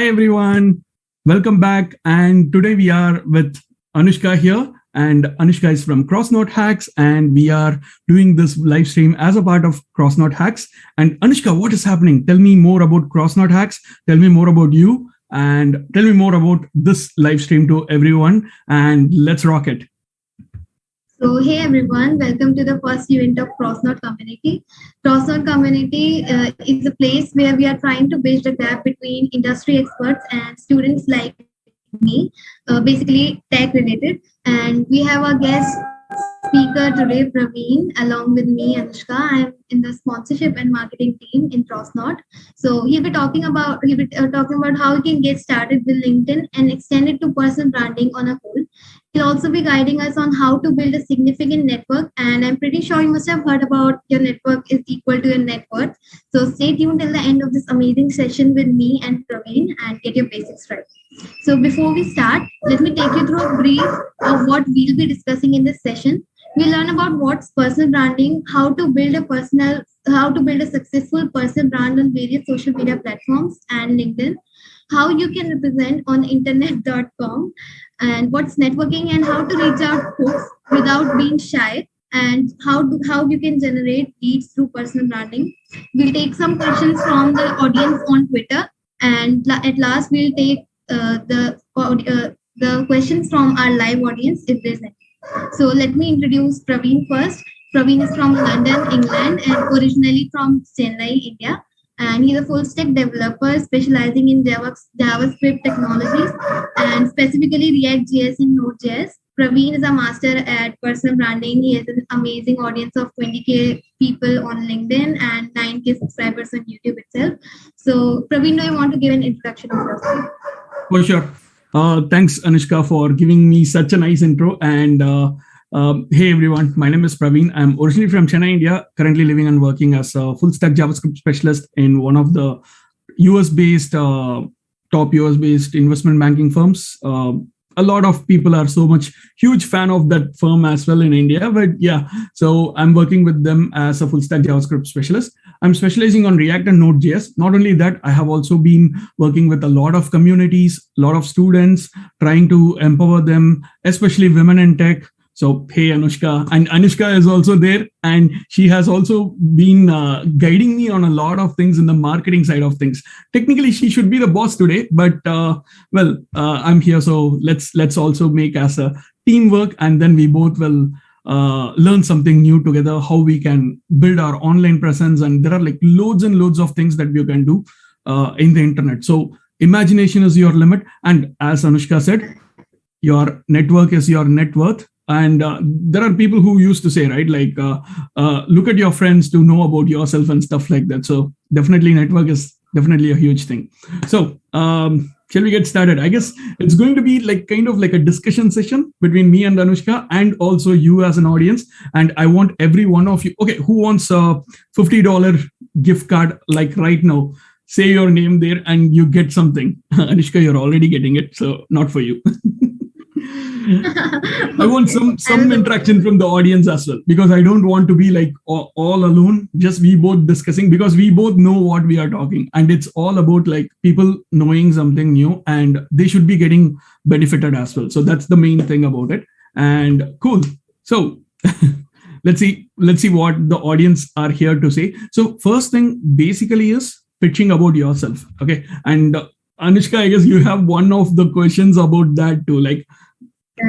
Hi everyone, welcome back. And today we are with Anushka here, and Anushka is from CrossKnotHacks, and we are doing this live stream as a part of CrossKnotHacks. And Anushka, what is happening? Tell me more about CrossKnotHacks. Tell me more about you, and tell me more about this live stream to everyone. And let's rock it. So, hey everyone, welcome to the first event of CrossKnotCommunity. CrossKnotCommunity is a place where we are trying to bridge the gap between industry experts and students like me, basically tech related. And we have a guest speaker today, Praveen, along with me, Anushka. I'm in the sponsorship and marketing team in CrossKnot. So he'll be talking about how you can get started with LinkedIn and extend it to personal branding on a whole. He'll also be guiding us on how to build a significant network. And I'm pretty sure you must have heard about your network is equal to your net worth. So stay tuned till the end of this amazing session with me and Praveen and get your basics right. So before we start, let me take you through a brief of what we'll be discussing in this session. We'll learn about what's personal branding, how to build a successful personal brand on various social media platforms and LinkedIn, how you can represent on internet.com, and what's networking and how to reach out folks without being shy, and how you can generate leads through personal branding. We'll take some questions from the audience on Twitter, and at last we'll take the questions from our live audience if there's any. So let me introduce Praveen first. Praveen is from London, England, and originally from Chennai, India. And he's a full stack developer specializing in JavaScript technologies and specifically React.js and Node.js. Praveen is a master at personal branding. He has an amazing audience of 20K people on LinkedIn and 9K subscribers on YouTube itself. So, Praveen, do you want to give an introduction of yourself? For sure. Thanks, Anushka, for giving me such a nice intro. And hey everyone, my name is Praveen. I'm originally from Chennai, India, currently living and working as a full stack JavaScript specialist in one of the US-based, top US-based investment banking firms. A lot of people are so much huge fan of that firm as well in India. But yeah, so I'm working with them as a full stack JavaScript specialist. I'm specializing on React and Node.js. Not only that, I have also been working with a lot of communities, a lot of students, trying to empower them, especially women in tech. So, hey, Anushka. And Anushka is also there. And she has also been guiding me on a lot of things in the marketing side of things. Technically, she should be the boss today. But, I'm here. So let's also make as a teamwork. And then we both will learn something new together, how we can build our online presence. And there are like loads and loads of things that you can do in the internet. So imagination is your limit. And as Anushka said, your network is your net worth. And there are people who used to say, right, like, look at your friends to know about yourself and stuff like that. So definitely network is definitely a huge thing. So shall we get started? I guess it's going to be like kind of like a discussion session between me and Anushka and also you as an audience. And I want every one of you, okay, who wants a $50 gift card like right now? Say your name there and you get something. Anushka, you're already getting it. So not for you. I want some interaction from the audience as well, because I don't want to be like all alone, just we both discussing, because we both know what we are talking, and it's all about like people knowing something new and they should be getting benefited as well. So that's the main thing about it. And cool. So let's see what the audience are here to say. So first thing basically is pitching about yourself. Okay. And Anushka, I guess you have one of the questions about that too, like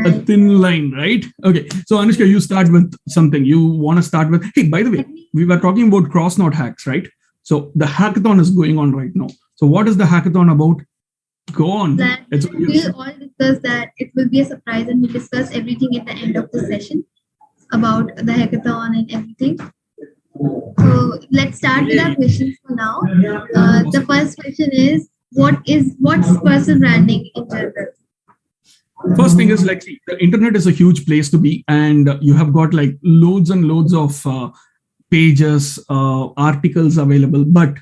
a thin line, right? Okay. So Anushka, you start with something. You want to start with, hey, by the way, we were talking about CrossKnotHacks, right? So the hackathon is going on right now. So what is the hackathon about? Go on. We'll all discuss that. It will be a surprise, and we'll discuss everything at the end of the session about the hackathon and everything. So let's start with our questions for now. The first question is, what's personal branding in general? First thing is like, the internet is a huge place to be, and you have got like loads and loads of pages, articles available. But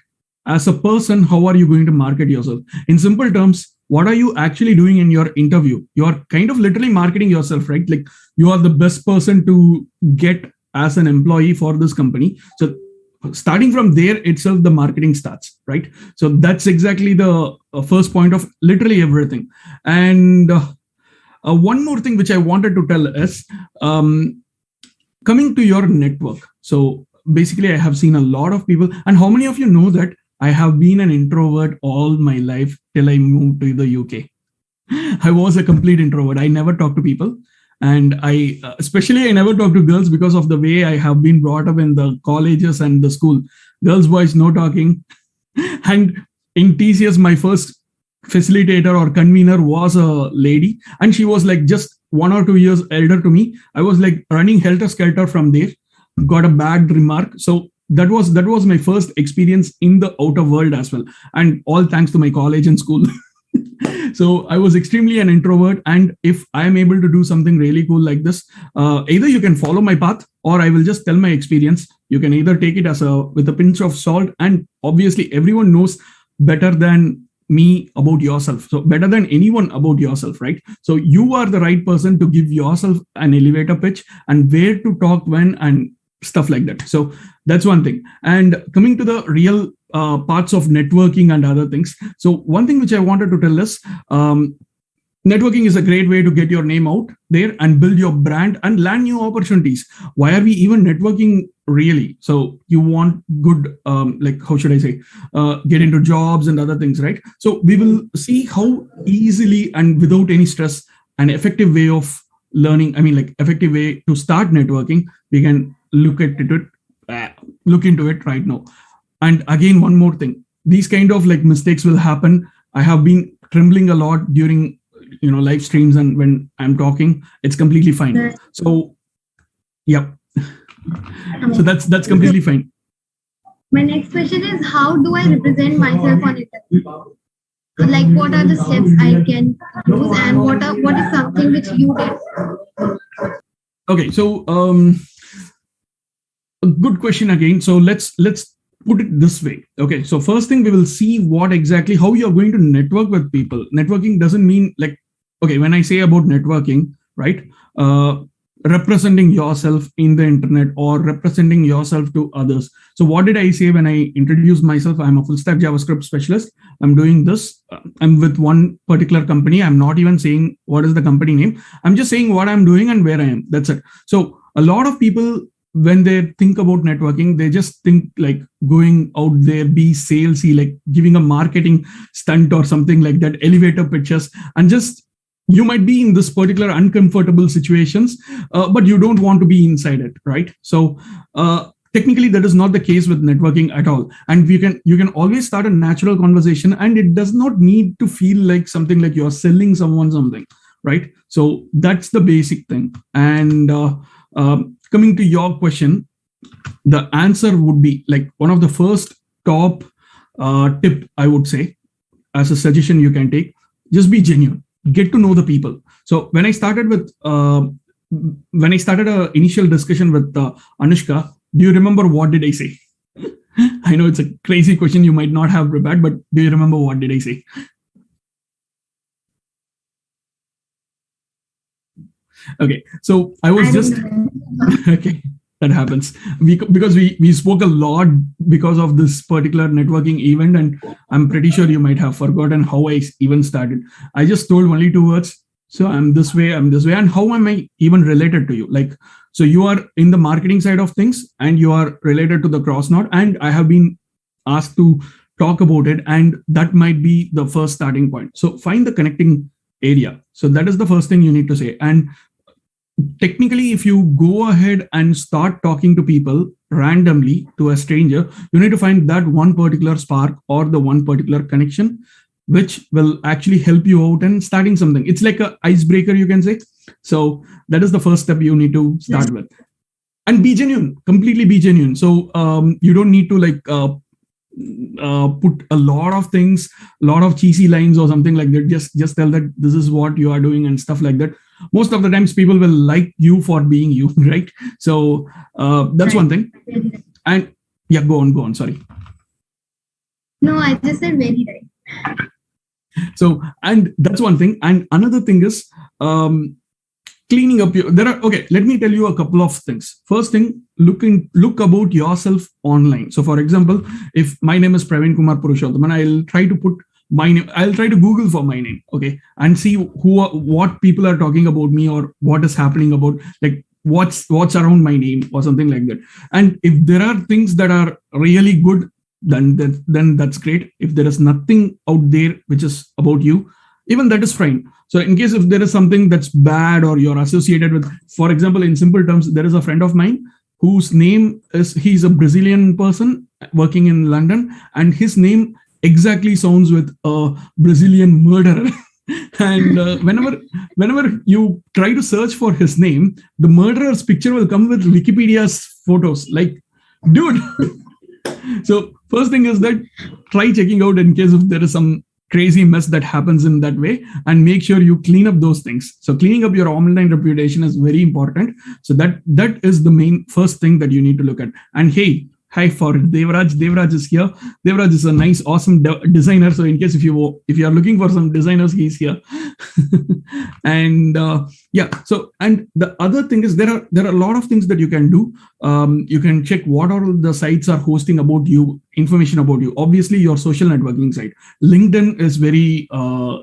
as a person, how are you going to market yourself? In simple terms, what are you actually doing in your interview? You are kind of literally marketing yourself, right? Like you are the best person to get as an employee for this company. So starting from there itself, the marketing starts, right? So that's exactly the first point of literally everything. And one more thing which I wanted to tell is, coming to your network. So basically, I have seen a lot of people. And how many of you know that I have been an introvert all my life till I moved to the UK? I was a complete introvert. I never talked to people. And especially, I never talk to girls because of the way I have been brought up in the colleges and the school. Girls, boys, no talking. And in TCS, my first facilitator or convener was a lady, and she was like just 1 or 2 years elder to me. I was like running helter skelter from there, got a bad remark. So that was my first experience in the outer world as well, and all thanks to my college and school. So I was extremely an introvert, and if I am able to do something really cool like this, either you can follow my path, or I will just tell my experience. You can either take it as a with a pinch of salt, and obviously everyone knows better than me about yourself, so better than anyone about yourself, right? So you are the right person to give yourself an elevator pitch and where to talk when and stuff like that. So that's one thing. And coming to the real parts of networking and other things, so one thing which I wanted to tell is, networking is a great way to get your name out there and build your brand and land new opportunities. Why are we even networking really? So you want good, like, how should I say, get into jobs and other things, right? So we will see how easily and without any stress, an effective way of learning, I mean, like effective way to start networking, we can look into it right now. And again, one more thing, these kind of like mistakes will happen. I have been trembling a lot during live streams, and when I'm talking, it's completely fine. So yep. So that's completely fine. My next question is, how do I represent myself on interview? Like, what are the steps I can use, and what is something which you did? Okay, so a good question again. So let's put it this way. Okay, so first thing, we will see how you're going to network with people. Networking doesn't mean like, okay, when I say about networking, right, representing yourself in the internet or representing yourself to others. So what did I say when I introduced myself? I'm a full stack JavaScript specialist. I'm doing this. I'm with one particular company. I'm not even saying what is the company name. I'm just saying what I'm doing and where I am. That's it. So a lot of people, when they think about networking, they just think like going out there, be salesy, like giving a marketing stunt or something like that, elevator pitches, and just, you might be in this particular uncomfortable situations, but you don't want to be inside it, right? So technically, that is not the case with networking at all. And you can always start a natural conversation, and it does not need to feel like something like you're selling someone something, right? So that's the basic thing. And coming to your question, the answer would be like one of the first top tip I would say, as a suggestion you can take, just be genuine. Get to know the people. So when I started an initial discussion with Anushka, do you remember what did I say? I know it's a crazy question, you might not have prepared, but do you remember what did I say? Okay, so I was just okay. That happens because we spoke a lot because of this particular networking event, and I'm pretty sure you might have forgotten how I even started. I just told only 2 words. So I'm this way, and how am I even related to you? Like, so you are in the marketing side of things, and you are related to the CrossKnot, and I have been asked to talk about it, and that might be the first starting point. So find the connecting area. So that is the first thing you need to say. And technically, if you go ahead and start talking to people randomly, to a stranger, you need to find that one particular spark or the one particular connection which will actually help you out in starting something. It's like an icebreaker, you can say. So that is the first step you need to start with. And be genuine, completely be genuine. So you don't need to like put a lot of things, a lot of cheesy lines or something like that. Just tell that this is what you are doing and stuff like that. Most of the times people will like you for being you, right? So that's one thing. And yeah, go on, sorry. No, I just said very right. So, and that's one thing. And another thing is, cleaning up your, there are, okay, let me tell you a couple of things. First thing, look about yourself online. So for example, if my name is Praveen Kumar Purushothaman, I'll try to put my name, I'll try to Google for my name, okay, and see what people are talking about me, or what is happening about, like what's around my name or something like that. And if there are things that are really good, then that's great. If there is nothing out there which is about you, even that is fine. So in case if there is something that's bad or you're associated with, for example, in simple terms, there is a friend of mine whose name is, he's a Brazilian person working in London, and his name exactly sounds with a Brazilian murderer. And whenever you try to search for his name, the murderer's picture will come with Wikipedia's photos. Like, dude. So first thing is that try checking out in case if there is some crazy mess that happens in that way, and make sure you clean up those things. So cleaning up your online reputation is very important. So that is the main first thing that you need to look at. And hey, hi for Devraj is here. Devraj is a nice, awesome designer. So in case if you are looking for some designers, he's here. And yeah. So, and the other thing is there are a lot of things that you can do. You can check what all the sites are hosting about you, information about you. Obviously, your social networking site. LinkedIn is very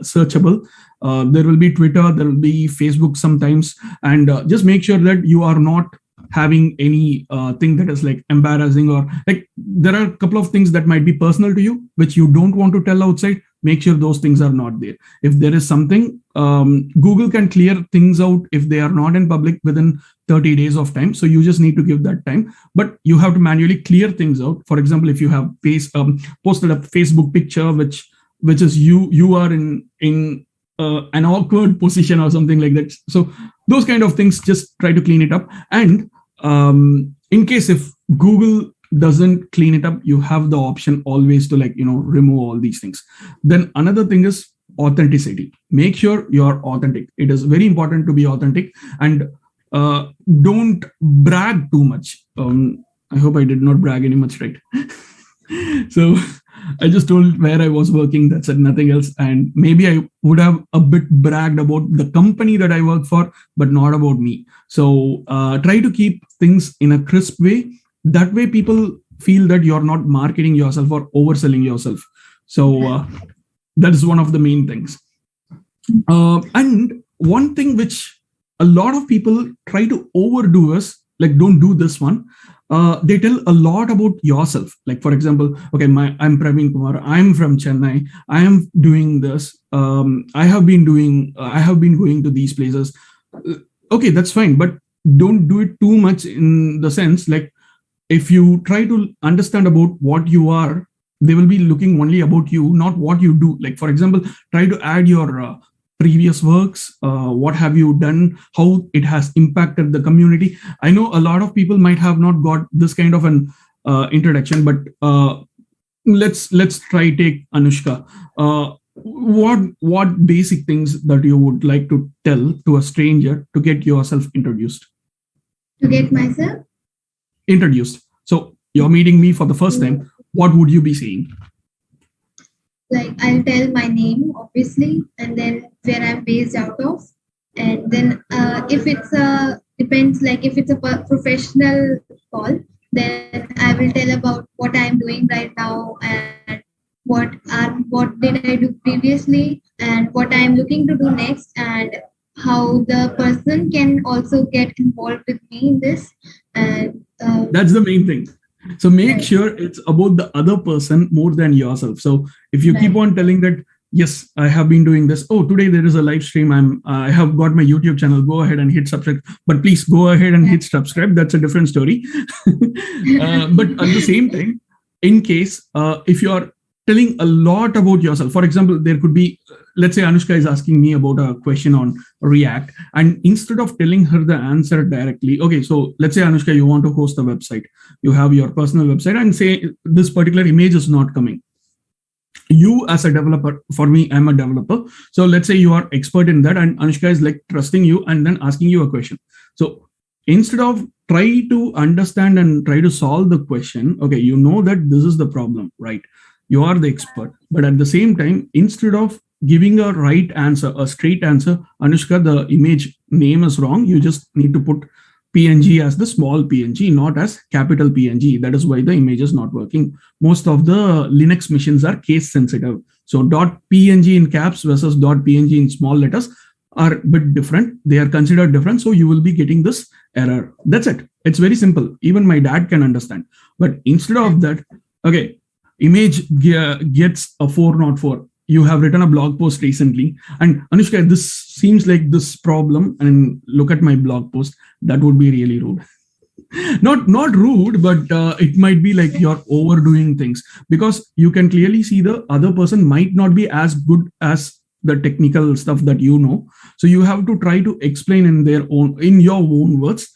searchable. There will be Twitter, there will be Facebook sometimes, and just make sure that you are not having any thing that is like embarrassing, or like there are a couple of things that might be personal to you which you don't want to tell outside. Make sure those things are not there. If there is something, Google can clear things out if they are not in public within 30 days of time. So you just need to give that time, but you have to manually clear things out. For example, if you have posted a Facebook picture which is you are in an awkward position or something like that. So those kind of things, just try to clean it up. And in case if Google doesn't clean it up, you have the option always to remove all these things. Then another thing is authenticity. Make sure you're authentic. It is very important to be authentic, and don't brag too much. I hope I did not brag any much, right? So I just told where I was working, that's it, nothing else. And maybe I would have a bit bragged about the company that I work for, but not about me. So try to keep things in a crisp way. That way people feel that you're not marketing yourself or overselling yourself. So that is one of the main things. And one thing which a lot of people try to overdo is, like, don't do this one. They tell a lot about yourself. Like, for example, okay, I'm Praveen Kumar. I'm from Chennai. I am doing this. I have been going to these places. Okay, that's fine, but don't do it too much, in the sense, like, if you try to understand about what you are, they will be looking only about you, not what you do. Like, for example, try to add your previous works, what have you done, how it has impacted the community. I know a lot of people might have not got this kind of an introduction, but let's try take Anushka. What basic things that you would like to tell to a stranger to get yourself introduced? To get myself introduced. So you're meeting me for the first time. What would you be saying? Like, I'll tell my name, obviously, and then where I'm based out of. And then if it's depends, like if it's a professional call, then I will tell about what I'm doing right now, and what did I do previously, and what I'm looking to do next, and how the person can also get involved with me in this. And that's the main thing. So make right. sure it's about the other person more than yourself. So if you keep on telling that, yes, I have been doing this. Oh, today there is a live stream. I have got my YouTube channel. Go ahead and hit subscribe. But please go ahead and hit subscribe. That's a different story. But at the same time, in case if you are telling a lot about yourself, for example, there could be, let's say Anushka is asking me about a question on React, and instead of telling her the answer directly, okay, so let's say Anushka, you want to host a website, you have your personal website, and say this particular image is not coming. You as a developer, for me, I'm a developer. So let's say you are expert in that, and Anushka is like trusting you and then asking you a question. So instead of try to understand and try to solve the question, okay, you know that this is the problem, right? You are the expert, but at the same time, instead of giving a right answer, a straight answer. Anushka, the image name is wrong. You just need to put PNG as the small PNG, not as capital PNG. That is why the image is not working. Most of the Linux machines are case sensitive. So .png in caps versus .png in small letters are a bit different. They are considered different. So you will be getting this error. That's it. It's very simple. Even my dad can understand. But instead of that, okay, image gets a 404. You have written a blog post recently. And Anushka, this seems like this problem. And look at my blog post. That would be really rude. Not rude, but it might be like you're overdoing things, because you can clearly see the other person might not be as good as the technical stuff that you know. So you have to try to explain in your own words.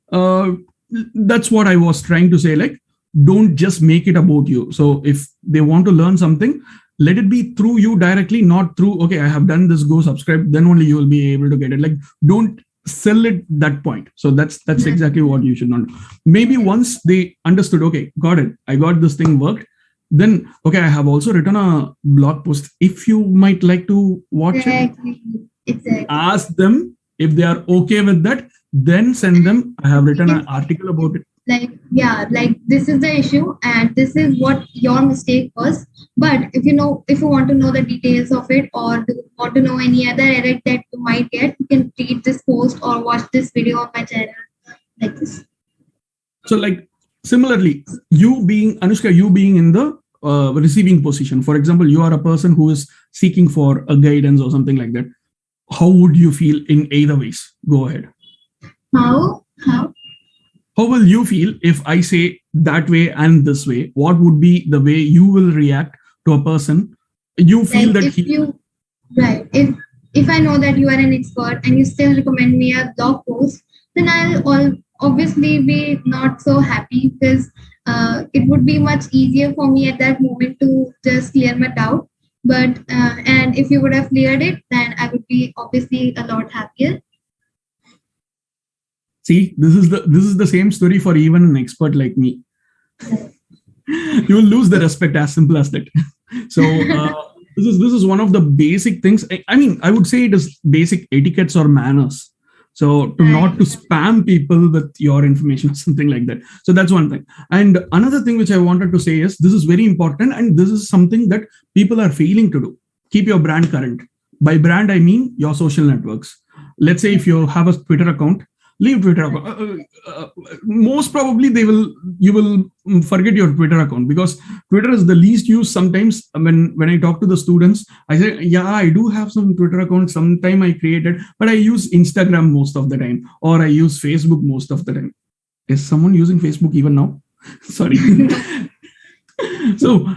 That's what I was trying to say. Like, don't just make it about you. So if they want to learn something, let it be through you directly, not through, okay, I have done this, go subscribe, then only you will be able to get it. Like, don't sell it that point. So that's exactly what you should not do. Maybe once they understood, okay, got it, I got this thing worked, then okay, I have also written a blog post. If you might like to watch it, ask them if they are okay with that, then send them. I have written an article about it. Like this is the issue and this is what your mistake was. But if you want to know the details of it, or want to know any other error that you might get, you can read this post or watch this video on my channel, like this. So like similarly, Anushka, you being in the receiving position, for example, you are a person who is seeking for a guidance or something like that. How would you feel in either ways? Go ahead. How will you feel if I say that way and this way? What would be the way you will react to a person? You feel like that if I know that you are an expert and you still recommend me a blog post, then I'll obviously be not so happy, because it would be much easier for me at that moment to just clear my doubt. But and if you would have cleared it, then I would be obviously a lot happier. See, this is the same story for even an expert like me. You will lose the respect, as simple as that. So this is one of the basic things. I mean, I would say it is basic etiquettes or manners. So not to spam people with your information or something like that. So that's one thing. And another thing which I wanted to say is this is very important, and this is something that people are failing to do. Keep your brand current. By brand, I mean your social networks. Let's say if you have a Twitter account, leave Twitter account. Most probably you will forget your Twitter account, because Twitter is the least used. Sometimes when I talk to the students, I say, yeah, I do have some Twitter account. Sometime I created, but I use Instagram most of the time, or I use Facebook most of the time. Is someone using Facebook even now? Sorry. So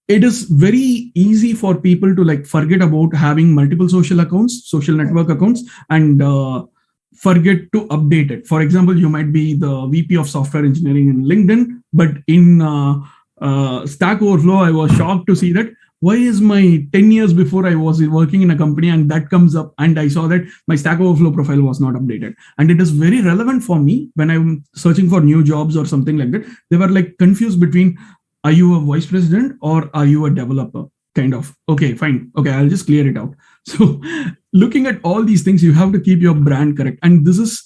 it is very easy for people to like forget about having multiple social network accounts, and forget to update it. For example, you might be the VP of software engineering in LinkedIn, but in Stack Overflow, I was shocked to see that why is my 10 years before I was working in a company, and that comes up, and I saw that my Stack Overflow profile was not updated. And it is very relevant for me when I'm searching for new jobs or something like that. They were like confused between, are you a vice president or are you a developer? Kind of, okay, fine. Okay, I'll just clear it out. So looking at all these things, you have to keep your brand correct. And this is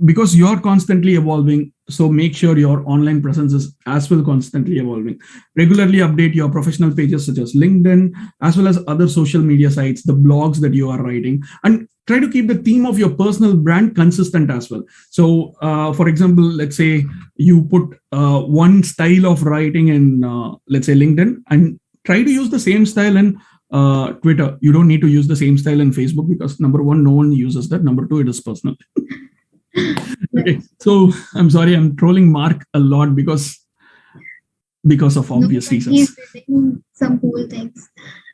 because you're constantly evolving. So make sure your online presence is as well constantly evolving. Regularly update your professional pages such as LinkedIn, as well as other social media sites, the blogs that you are writing, and try to keep the theme of your personal brand consistent as well. So for example, let's say you put one style of writing in, let's say LinkedIn, and try to use the same style in Twitter. You don't need to use the same style in Facebook, because number one, no one uses that. Number two, it is personal. Okay, so I'm sorry, I'm trolling Mark a lot because of obvious reasons. He's doing some cool things.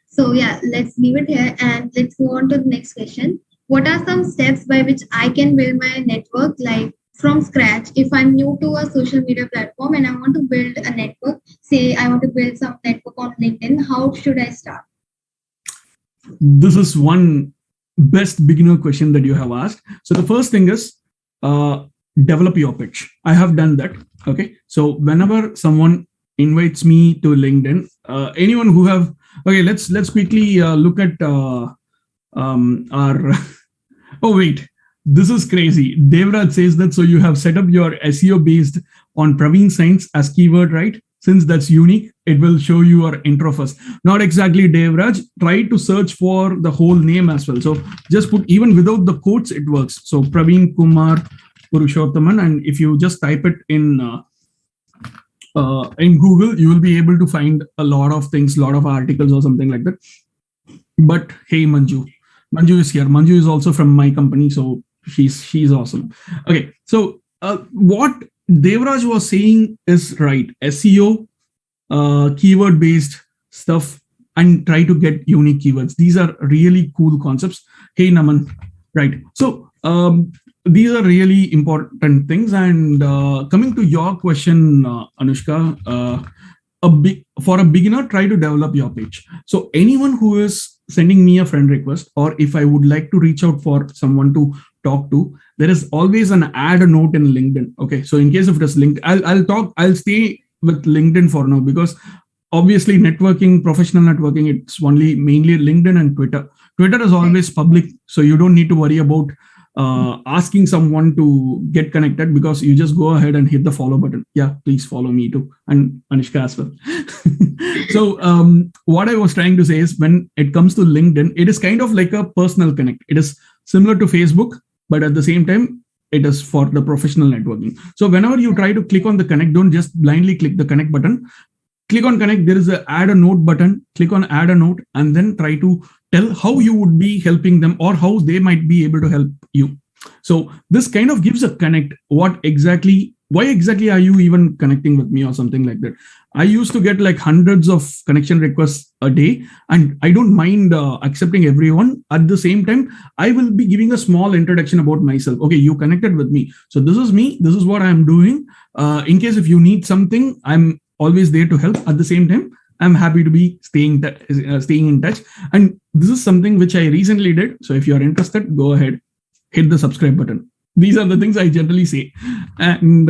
So yeah, let's leave it here and let's move on to the next question. What are some steps by which I can build my network, like from scratch? If I'm new to a social media platform and I want to build a network, say I want to build some network on LinkedIn, how should I start? This is one best beginner question that you have asked. So the first thing is develop your pitch. I have done that. Okay. So whenever someone invites me to LinkedIn, anyone who have Okay, let's quickly look at our. Oh wait, this is crazy. Devraj says that so you have set up your SEO based on Praveen Science as keyword, right? Since that's unique, it will show you your intro first. Not exactly Devraj. Try to search for the whole name as well. So just put even without the quotes, it works. So Praveen Kumar Purushothaman, and if you just type it in Google, you will be able to find a lot of things, a lot of articles or something like that. But hey, Manju is here. Manju is also from my company, so she's awesome. Okay, so what Devraj was saying is right. SEO, keyword based stuff, and try to get unique keywords. These are really cool concepts. Hey, Naman, right? So these are really important things. And coming to your question, Anushka, for a beginner, try to develop your page. So anyone who is sending me a friend request, or if I would like to reach out for someone to talk to, there is always an add a note in LinkedIn. Okay, so in case of this LinkedIn, I'll stay with LinkedIn for now, because obviously networking, professional networking, it's only mainly LinkedIn and Twitter. Twitter is always public, so you don't need to worry about asking someone to get connected, because you just go ahead and hit the follow button. Yeah, please follow me too, and Anushka as well. So what I was trying to say is, when it comes to LinkedIn, it is kind of like a personal connect. It is similar to Facebook, but at the same time, it is for the professional networking. So whenever you try to click on the connect, don't just blindly click the connect button. Click on connect, there is a add a note button. Click on add a note, and then try to tell how you would be helping them, or how they might be able to help you. So this kind of gives a connect. Why exactly are you even connecting with me, or something like that? I used to get like hundreds of connection requests a day, and I don't mind accepting everyone. At the same time, I will be giving a small introduction about myself. Okay, you connected with me, so this is me. This is what I'm doing. In case if you need something, I'm always there to help. At the same time, I'm happy to be staying in touch. And this is something which I recently did. So if you're interested, go ahead, hit the subscribe button. These are the things I generally say. And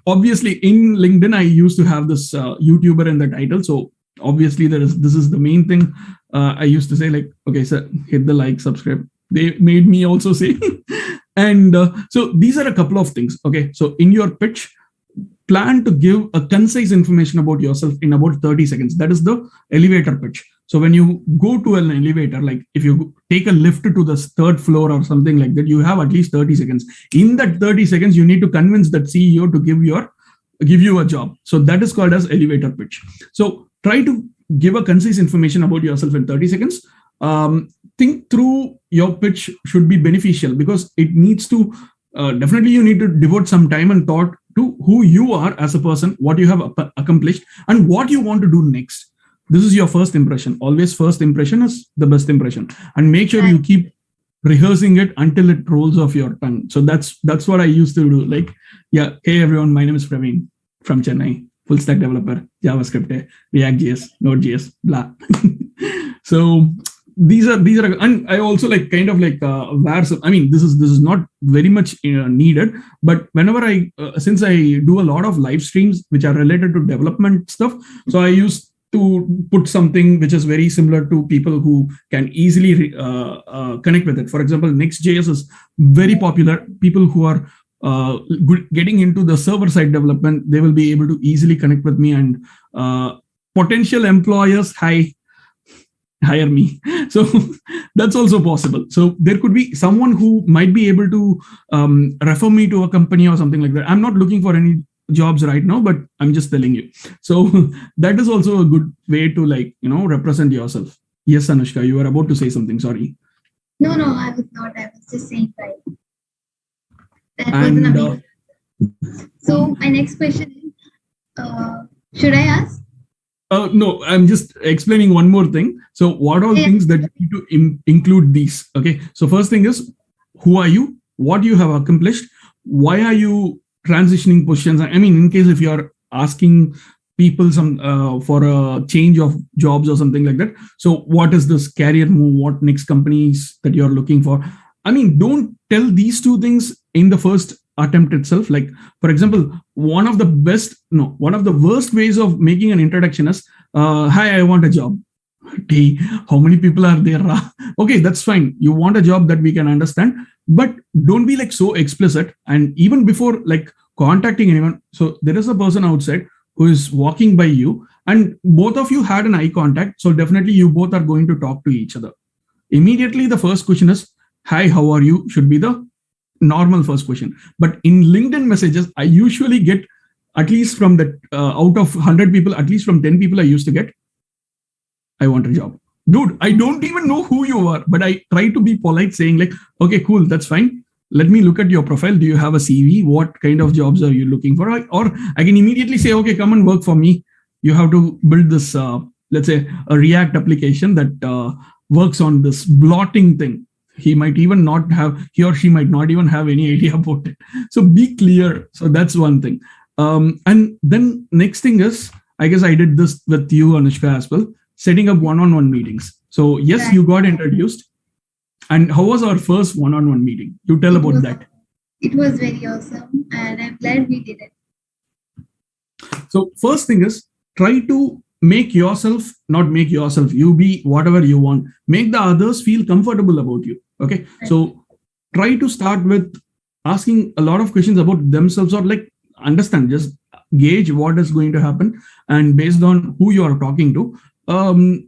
obviously in LinkedIn, I used to have this YouTuber in the title. So obviously this is the main thing. I used to say like, okay, sir, hit the like, subscribe. They made me also say. And so these are a couple of things. Okay, so in your pitch, plan to give a concise information about yourself in about 30 seconds. That is the elevator pitch. So when you go to an elevator, like if you take a lift to the third floor or something like that, you have at least 30 seconds. In that 30 seconds, you need to convince that CEO to give you a job. So that is called as elevator pitch. So try to give a concise information about yourself in 30 seconds. Think through your pitch should be beneficial, because it needs to, definitely you need to devote some time and thought to who you are as a person, what you have accomplished, and what you want to do next. This is your first impression. Always first impression is the best impression. And make sure you keep rehearsing it until it rolls off your tongue. So that's what I used to do. Like, yeah, hey everyone, my name is Praveen from Chennai, full stack developer, JavaScript, React.js, Node.js, blah. So these are, and I also like kind of like where, I mean, this is not very much needed, but whenever since I do a lot of live streams which are related to development stuff, so I used to put something which is very similar to people who can easily connect with it. For example, Next.js is very popular. People who are getting into the server side development, they will be able to easily connect with me, and potential employers, hire me. So that's also possible. So there could be someone who might be able to refer me to a company or something like that. I'm not looking for any jobs right now, but I'm just telling you. So that is also a good way to represent yourself. Yes, Anushka, you were about to say something. Sorry. No, I was not. I was just saying right. That was an amazing. So my next question is, should I ask? No, I'm just explaining one more thing. So what are things that you need to include these? Okay. So first thing is, who are you? What you have accomplished? Why are you transitioning positions? I mean, in case if you're asking people for a change of jobs or something like that. So what is this career move? What next companies that you're looking for? I mean, don't tell these two things in the first attempt itself. Like, for example, one of the worst ways of making an introduction is, hi, I want a job. 30. How many people are there? Okay, that's fine. You want a job that we can understand, but don't be like so explicit. And even before like contacting anyone, so there is a person outside who is walking by you, and both of you had an eye contact. So definitely you both are going to talk to each other. Immediately, the first question is, "Hi, how are you?" should be the normal first question. But in LinkedIn messages, I usually get at least from the out of 100 people, at least from 10 people, I used to get, "I want a job." Dude, I don't even know who you are, but I try to be polite, saying like, "Okay, cool, that's fine. Let me look at your profile. Do you have a CV? What kind of jobs are you looking for?" Or I can immediately say, "Okay, come and work for me. You have to build this, let's say, a React application that works on this blotting thing." He or she might not even have any idea about it. So be clear. So that's one thing. And then next thing is, I guess I did this with you, Anushka, as well, setting up one-on-one meetings. So yes, you got introduced. And how was our first one-on-one meeting? You tell about that. It was very awesome, and I'm glad we did it. So first thing is, try to not make yourself, you be whatever you want. Make the others feel comfortable about you. Okay. So try to start with asking a lot of questions about themselves, or like understand, just gauge what is going to happen. And based on who you are talking to,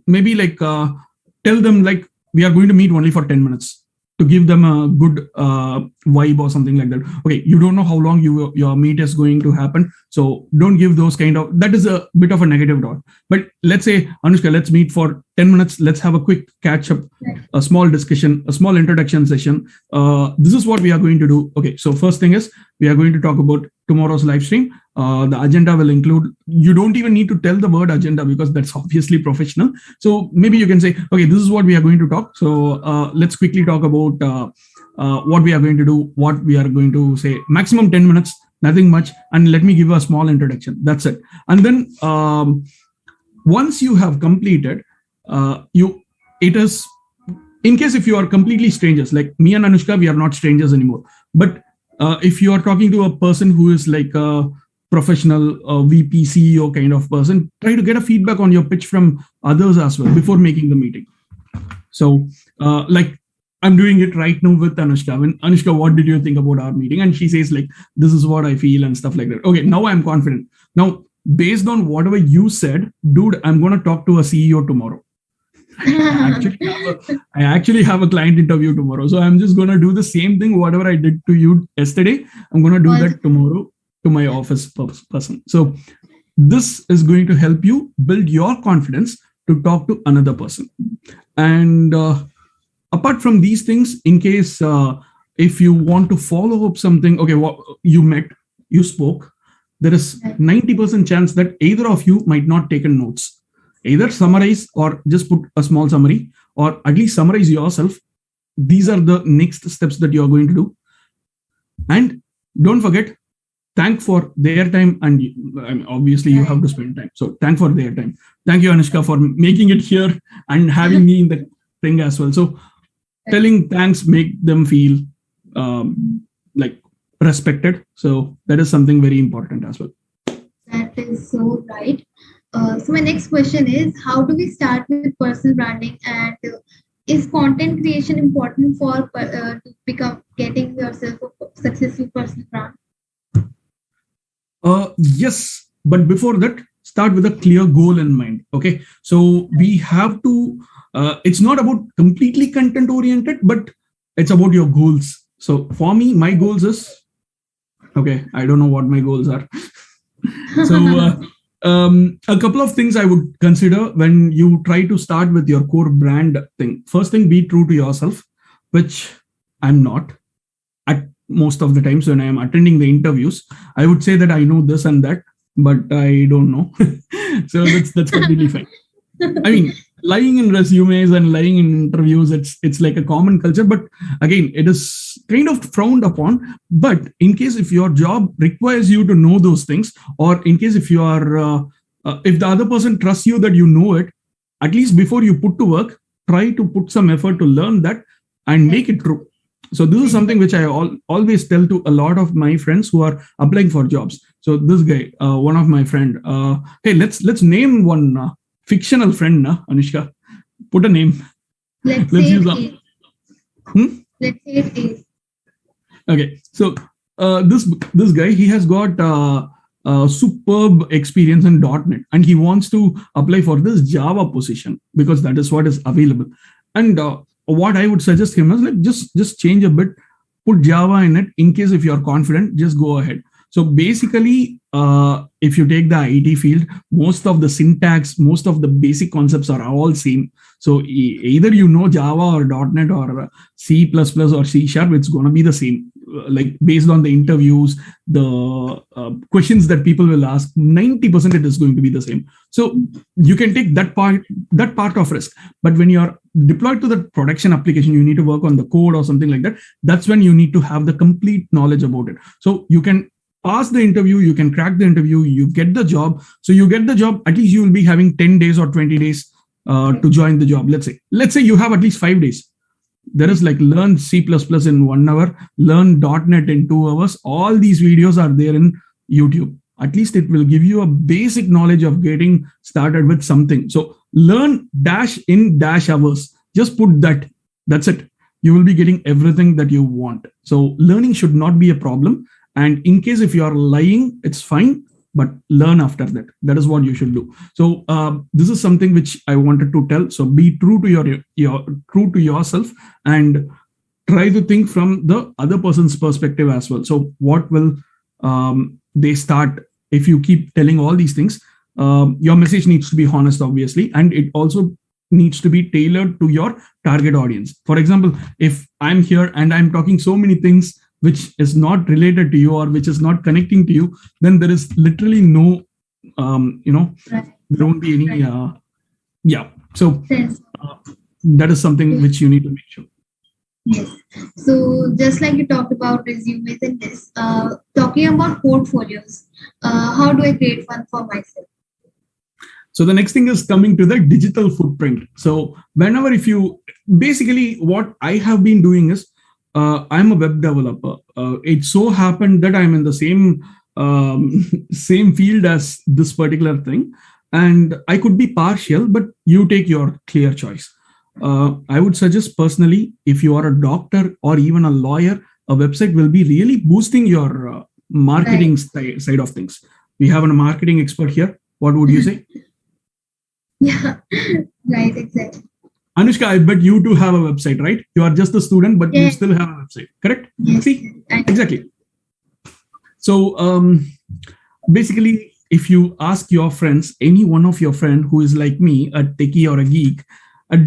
maybe like tell them like, we are going to meet only for 10 minutes to give them a good vibe or something like that. Okay, you don't know how long your meet is going to happen. So don't give those that is a bit of a negative dot. But let's say, Anushka, let's meet for 10 minutes. Let's have a quick catch up, a small discussion, a small introduction session. This is what we are going to do. Okay, so first thing is, we are going to talk about tomorrow's live stream. The agenda will include, you don't even need to tell the word agenda because that's obviously professional. So maybe you can say, okay, this is what we are going to talk. So let's quickly talk about what we are going to do, what we are going to say, maximum 10 minutes, nothing much. And let me give a small introduction. That's it. And then once you have completed, it is, in case if you are completely strangers, like me and Anushka, we are not strangers anymore. But if you are talking to a person who is like a professional VP, CEO kind of person, try to get a feedback on your pitch from others as well before making the meeting. So like I'm doing it right now with Anushka. When Anushka, what did you think about our meeting? And she says like, this is what I feel and stuff like that. Okay, now I'm confident. Now, based on whatever you said, dude, I'm going to talk to a CEO tomorrow. I actually have a client interview tomorrow. So I'm just going to do the same thing, whatever I did to you yesterday. I'm going to do that tomorrow to my office person. So this is going to help you build your confidence to talk to another person. And apart from these things, in case if you want to follow up something, okay, you met, you spoke, there is 90% chance that either of you might not take notes. Either summarize or just put a small summary, or at least summarize yourself. These are the next steps that you are going to do. And don't forget, thank for their time. And obviously you have to spend time. So thank for their time. Thank you, Anushka, for making it here and having me in the thing as well. So telling thanks make them feel like respected. So that is something very important as well. That is so right. So my next question is, how do we start with personal branding, and is content creation important for to become getting yourself a successful personal brand? Yes, but before that, start with a clear goal in mind. Okay, so we have to. It's not about completely content oriented, but it's about your goals. So for me, my goals is, okay, I don't know what my goals are. So. A couple of things I would consider when you try to start with your core brand thing. First thing, be true to yourself, which I'm not at most of the times when I am attending the interviews. I would say that I know this and that, but I don't know. So that's completely fine. I mean, lying in resumes and lying in interviews, it's like a common culture, but again, it is kind of frowned upon. But in case if your job requires you to know those things, or in case if you are if the other person trusts you that you know it, at least before you put to work, try to put some effort to learn that and make it true. So this is something which I always tell to a lot of my friends who are applying for jobs. So this guy, one of my friend, hey, let's name one fictional friend, Anushka. Put a name. Let's Let's say use it a. is. Hmm? Let's say it is. Okay, so this guy, he has got superb experience in .NET, and he wants to apply for this Java position because that is what is available. And what I would suggest him is like just change a bit, put Java in it in case if you're confident, just go ahead. So basically, if you take the IT field, most of the syntax, most of the basic concepts are all same. So either you know Java or .NET or C++ or C Sharp, it's going to be the same. Like based on the interviews, the questions that people will ask, 90% it is going to be the same. So you can take that part of risk. But when you're deployed to the production application, you need to work on the code or something like that. That's when you need to have the complete knowledge about it. So you can pass the interview, you can crack the interview, you get the job. So you get the job, at least you will be having 10 days or 20 days to join the job. Let's say you have at least 5 days. There is like learn C++ in 1 hour, learn .NET in 2 hours. All these videos are there in YouTube. At least it will give you a basic knowledge of getting started with something. So learn dash in dash hours. Just put that. That's it. You will be getting everything that you want. So learning should not be a problem. And in case if you are lying, it's fine, but learn after that. That is what you should do. So this is something which I wanted to tell. So be true to your true to yourself and try to think from the other person's perspective as well. So what will they start if you keep telling all these things? Your message needs to be honest, obviously, and it also needs to be tailored to your target audience. For example, if I'm here and I'm talking so many things which is not related to you or which is not connecting to you, then there is literally no, there won't be any, yeah. So that is something which you need to make sure. Yes. So just like you talked about resumes in this, talking about portfolios, how do I create one for myself? So the next thing is coming to the digital footprint. So whenever basically what I have been doing is, I'm a web developer. It so happened that I'm in the same field as this particular thing, and I could be partial, but you take your clear choice. I would suggest personally, if you are a doctor or even a lawyer, a website will be really boosting your marketing side of things. We have a marketing expert here. What would you say? Yeah, right, exactly. Anushka, I bet you too have a website, right? You are just a student, but you still have a website, correct? Yes. See, exactly. So basically, if you ask your friends, any one of your friend who is like me, a techie or a geek,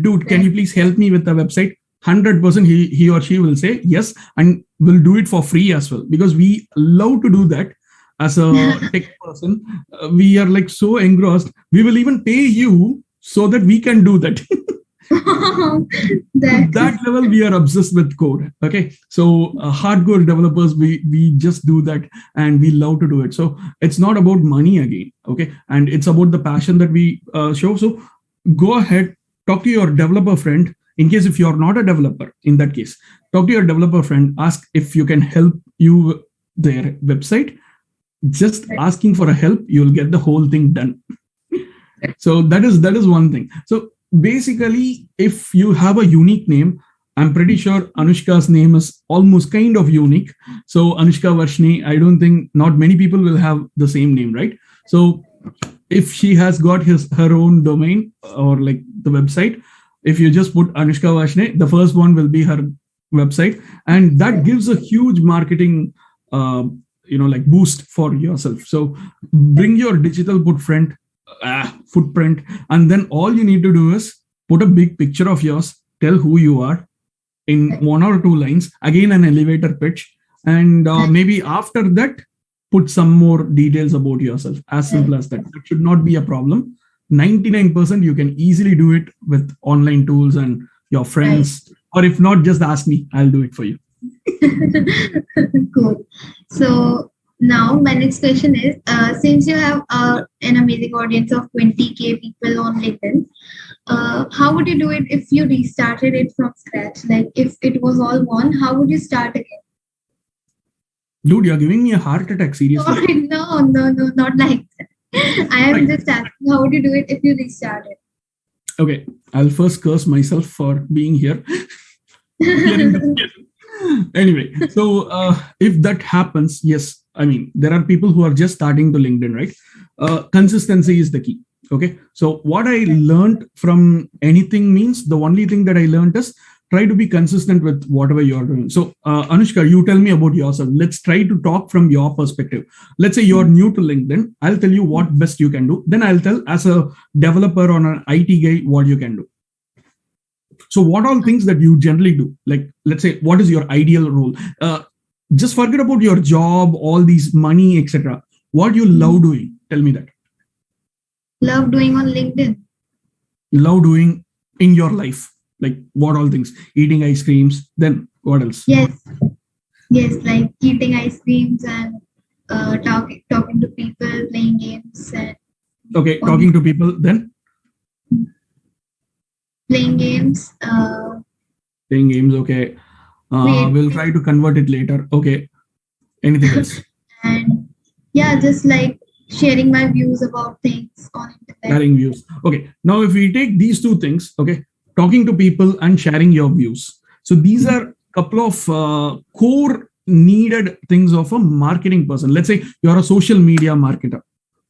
dude, can you please help me with the website? 100% he or she will say yes, and will do it for free as well, because we love to do that. As a tech person, we are like so engrossed. We will even pay you so that we can do that. That level we are obsessed with code. Okay, so hardcore developers, we just do that and we love to do it. So it's not about money again. Okay, and it's about the passion that we show. So go ahead, talk to your developer friend. In case if you're not a developer, in that case, talk to your developer friend, ask if you can help you their website. Just asking for a help, you'll get the whole thing done. So that is one thing. So basically, if you have a unique name, I'm pretty sure Anushka's name is almost kind of unique. So Anushka Varshney, I don't think not many people will have the same name, right? So if she has got her own domain or like the website, if you just put Anushka Varshney, the first one will be her website, and that gives a huge marketing like boost for yourself. So bring your digital footprint, and then all you need to do is put a big picture of yours, tell who you are in 1 or 2 lines, again an elevator pitch, and maybe after that put some more details about yourself. As simple as that. It should not be a problem. 99% you can easily do it with online tools and your friends, or if not, just ask me, I'll do it for you. Cool. So now my next question is, since you have an amazing audience of 20K people on LinkedIn, how would you do it if you restarted it from scratch? Like if it was all gone, how would you start again? Dude, you're giving me a heart attack, seriously. No, not like that. I am just asking, how would you do it if you restarted? Okay, I'll first curse myself for being here. Hearing the anyway, so if that happens, yes, I mean, there are people who are just starting to LinkedIn, right? Consistency is the key. Okay, so what I learned from anything means the only thing that I learned is try to be consistent with whatever you're doing. So, Anushka, you tell me about yourself. Let's try to talk from your perspective. Let's say you're new to LinkedIn. I'll tell you what best you can do. Then I'll tell as a developer or an IT guy what you can do. So what all things that you generally do? Like, let's say, what is your ideal role? Just forget about your job, all these money, etc. What you love doing? Tell me that. Love doing on LinkedIn. Love doing in your life, like what all things? Eating ice creams. Then what else? Yes, yes, like eating ice creams and talking to people, playing games, and Okay, talking to people. Then playing games. playing games. Okay, we'll Creating try to convert it later. Okay, anything else? and yeah, just like sharing my views about things on internet. Sharing views. Okay, now if we take these two things, okay, talking to people and sharing your views. So these are couple of core needed things of a marketing person. Let's say you're a social media marketer.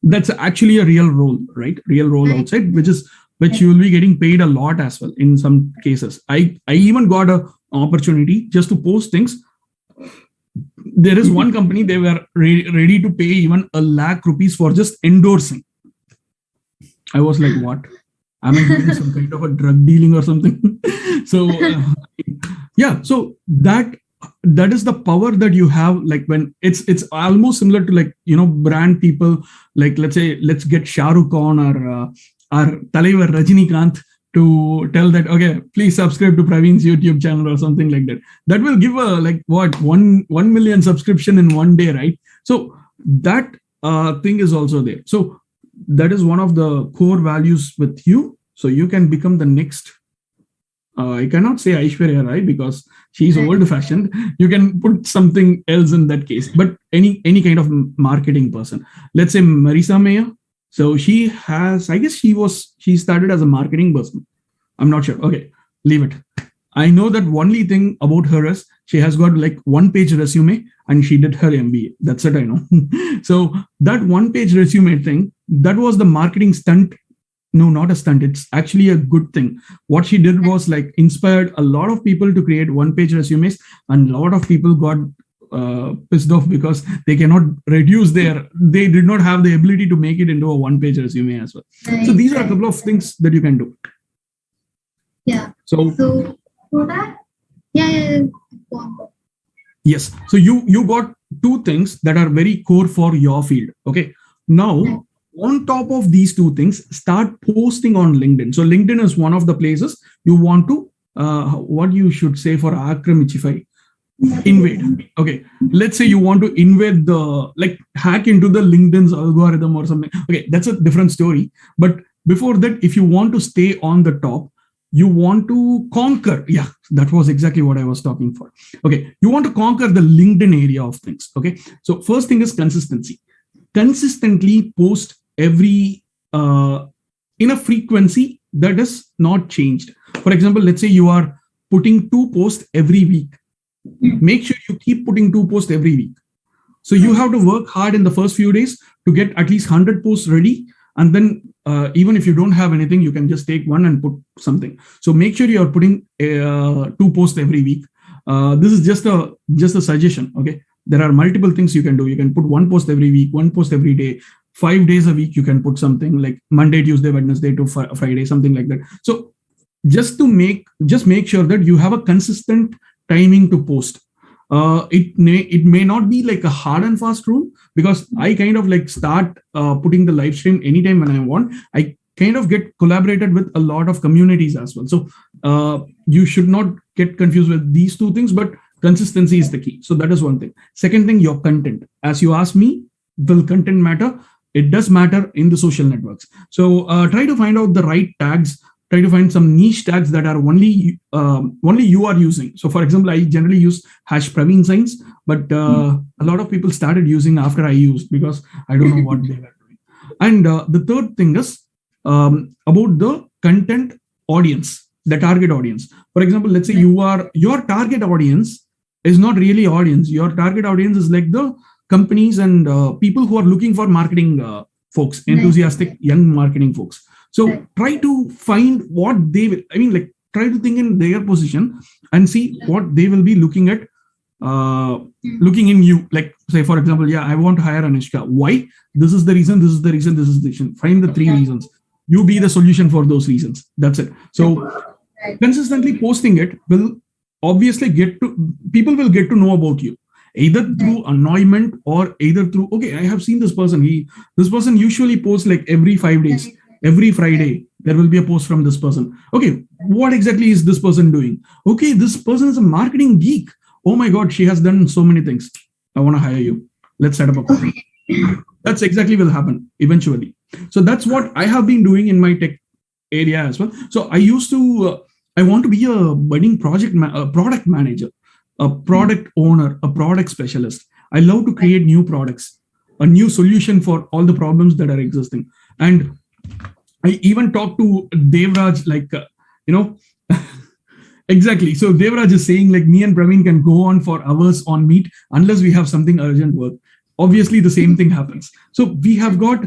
That's actually a real role, right? Real role Right. outside, which you will be getting paid a lot as well in some cases. I even got a opportunity just to post things. There is one company, they were ready to pay even ₹1 lakh for just endorsing. I was like, what? Am I doing some kind of a drug dealing or something? So yeah, so that is the power that you have. Like when it's almost similar to, like, brand people. Like, let's say, let's get Shah Rukh Khan or Talaivar Rajinikanth to tell that, okay, please subscribe to Praveen's YouTube channel or something like that. That will give a, like, what, 1 million subscription in one day, right? So that thing is also there. So that is one of the core values with you. So you can become the next. I cannot say Aishwarya Rai because she's Right. old fashioned. You can put something else in that case, but any kind of marketing person. Let's say Marisa Mayer. So she has, I guess she started as a marketing person. I'm not sure. Okay, leave it. I know that only thing about her is she has got like 1 page resume and she did her MBA. That's it, I know. So that 1 page resume thing, that was the marketing stunt. No, not a stunt. It's actually a good thing. What she did was like inspired a lot of people to create 1 page resumes, and a lot of people got pissed off because they did not have the ability to make it into a 1 page resume as well. So Right, these are a right. couple of things that you can do. Yeah. So So for that, yeah. Go on. yes, so you got two things that are very core for your field. Okay, now on top of these two things, start posting on LinkedIn. So LinkedIn is one of the places you want to what you should say for Akramichify, invade. Okay, let's say you want to invade hack into the LinkedIn's algorithm or something. Okay, that's a different story. But before that, if you want to stay on the top, you want to conquer. Yeah, that was exactly what I was talking for. Okay, you want to conquer the LinkedIn area of things. Okay, so first thing is consistency. Consistently post every in a frequency that is not changed. For example, let's say you are putting 2 posts every week. Make sure you keep putting 2 posts every week. So you have to work hard in the first few days to get at least 100 posts ready, and then even if you don't have anything, you can just take one and put something. So make sure you are putting 2 posts every week. This is just a suggestion. Okay, there are multiple things you can do. You can put 1 post every week, 1 post every day. 5 days a week you can put something like Monday, Tuesday, Wednesday to Friday, something like that. So just make sure that you have a consistent timing to post. It may not be like a hard and fast rule, because I kind of like start putting the live stream anytime when I want. I kind of get collaborated with a lot of communities as well. So you should not get confused with these two things, but consistency is the key. So that is one thing. Second thing, your content. As you asked me, will content matter? It does matter in the social networks. So try to find out the right tags. Try to find some niche tags that are only you are using. So for example, I generally use #Praveen Science, but a lot of people started using after I used, because I don't know what they were doing. And the third thing is about the content audience, the target audience. For example, let's say your target audience is not really audience. Your target audience is like the companies and people who are looking for marketing folks, enthusiastic young marketing folks. So try to find what they will, like try to think in their position and see what they will be looking at, looking in you. Like say, for example, yeah, I want to hire Anushka. Why? This is the reason, this is the reason, this is the reason. Find the 3 reasons. You be the solution for those reasons. That's it. So consistently posting it will obviously people will get to know about you, either through annoyment or either through, okay, I have seen this person. This person usually posts like every 5 days. Every Friday, there will be a post from this person. Okay, what exactly is this person doing? Okay, this person is a marketing geek. Oh my God, she has done so many things. I want to hire you. Let's set up a call. That's exactly will happen eventually. So that's what I have been doing in my tech area as well. So I want to be a budding product manager, a product owner, a product specialist. I love to create new products, a new solution for all the problems that are existing. And I even talked to Devraj, exactly. So Devraj is saying like me and Praveen can go on for hours on Meet unless we have something urgent work. Obviously, the same thing happens. So we have got,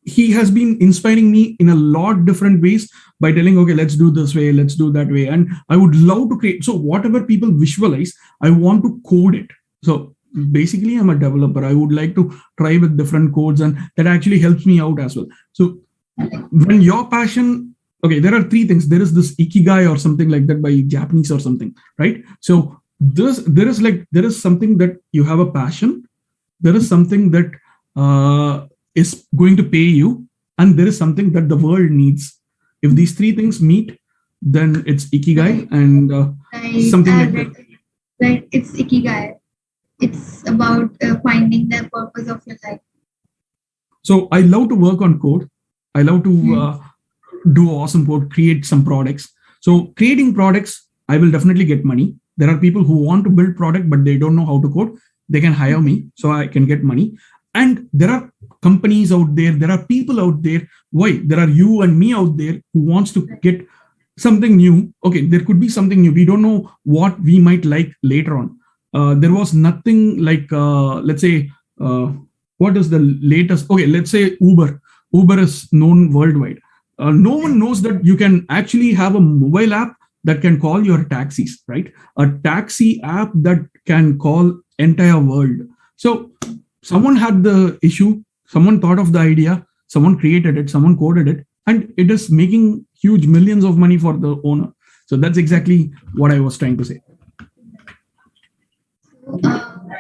he has been inspiring me in a lot different ways by telling, okay, let's do this way, let's do that way. And I would love to create. So whatever people visualize, I want to code it. So basically, I'm a developer. I would like to try with different codes, and that actually helps me out as well. So when your passion, okay, there are 3 things. There is this ikigai or something like that by Japanese or something, right? So there is something that you have a passion. There is something that is going to pay you, and there is something that the world needs. If these 3 things meet, then it's ikigai and something like that. Right, it's ikigai. It's about finding the purpose of your life. So I love to work on code. I love to do awesome code, create some products. So creating products, I will definitely get money. There are people who want to build product, but they don't know how to code. They can hire me, so I can get money. And there are companies out there. There are people out there. Why? There are you and me out there who wants to get something new. Okay, there could be something new. We don't know what we might like later on. There was nothing like, let's say, what is the latest? Okay, let's say Uber. Uber is known worldwide. No one knows that you can actually have a mobile app that can call your taxis, right? A taxi app that can call entire world. So someone had the issue, someone thought of the idea, someone created it, someone coded it, and it is making huge millions of money for the owner. So that's exactly what I was trying to say.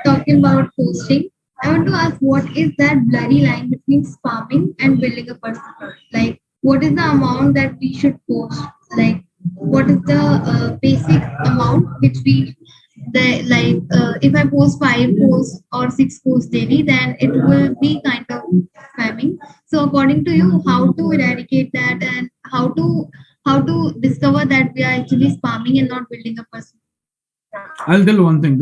Talking about posting, I want to ask, what is that blurry line between spamming and building a personal brand? Like, what is the amount that we should post? Like, what is the basic amount which if I post 5 posts or 6 posts daily, then it will be kind of spamming. So according to you, how to eradicate that, and how to discover that we are actually spamming and not building a personal? I'll tell one thing.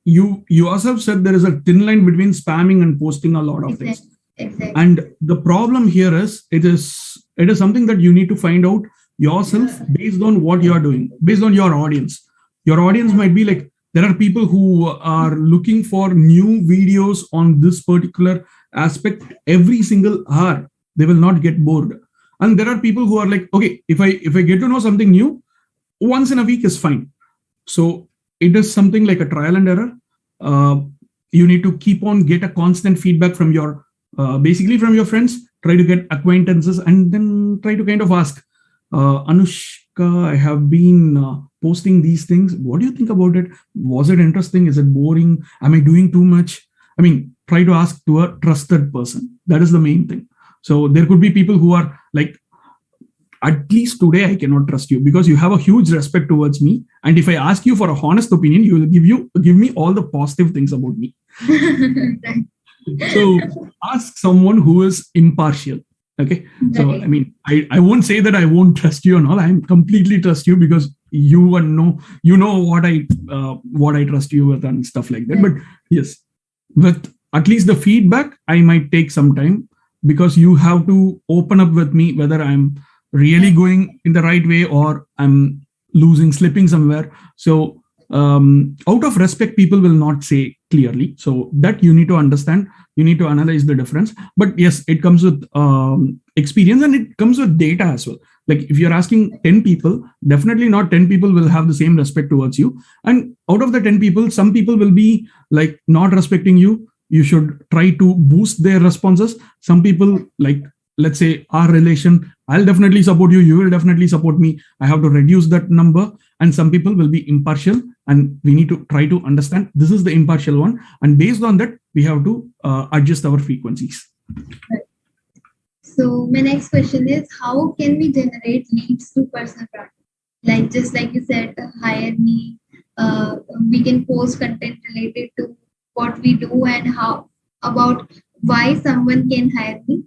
You yourself said there is a thin line between spamming and posting a lot of things. Exactly. And the problem here is it is something that you need to find out yourself based on what you are doing, based on your audience. Your audience might be like, there are people who are looking for new videos on this particular aspect every single hour. They will not get bored. And there are people who are like, okay, if I get to know something new, once in a week is fine. So it is something like a trial and error. You need to keep on get a constant feedback from your, basically from your friends, try to get acquaintances, and then try to kind of ask, Anushka, I have been posting these things. What do you think about it? Was it interesting? Is it boring? Am I doing too much? I mean, try to ask to a trusted person. That is the main thing. So there could be people who are like, at least today I cannot trust you because you have a huge respect towards me. And if I ask you for a honest opinion, you will give me all the positive things about me. So ask someone who is impartial. Okay. So I mean, I won't say that I won't trust you and all. I completely trust you because you know what I trust you with and stuff like that. But yes, with at least the feedback, I might take some time. because you have to open up with me whether I'm really going in the right way or I'm slipping somewhere. So out of respect, people will not say clearly. So that you need to understand. You need to analyze the difference. But yes, it comes with experience, and it comes with data as well. Like if you're asking 10 people, definitely not 10 people will have the same respect towards you. And out of the 10 people, some people will be like not respecting you. You should try to boost their responses. Some people, like let's say our relation, I'll definitely support you, you will definitely support me. I have to reduce that number. And some people will be impartial, and we need to try to understand this is the impartial one, and based on that we have to adjust our frequencies. So my next question is, how can we generate leads to personal branding? Like just like you said, hire me. We can post content related to what we do and how about why someone can hire me.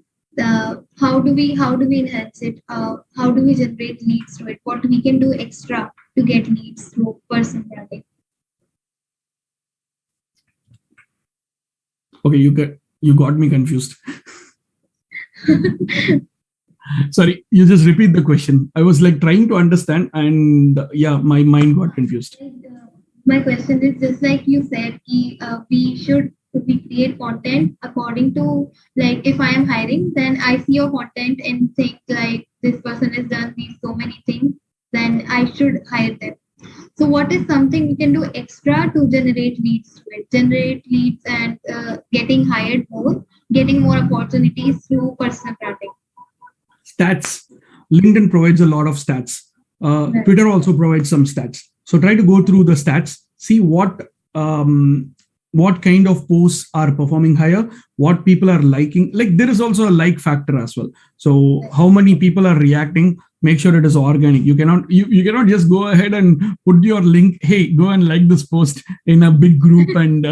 How do we enhance it? How do we generate leads to it? What we can do extra to get leads through personal branding? Okay, you got me confused. Sorry, you just repeat the question. I was like trying to understand, and yeah, my mind got confused. My question is just like you said, we create content according to, like if I am hiring, then I see your content and think like this person has done these so many things, then I should hire them. So what is something we can do extra to generate leads and getting hired more, getting more opportunities through personal branding? Stats. LinkedIn provides a lot of stats. Twitter also provides some stats. So try to go through the stats, see what kind of posts are performing higher, what people are liking. Like there is also a like factor as well. So how many people are reacting? Make sure it is organic. You cannot just go ahead and put your link, hey, go and like this post in a big group, and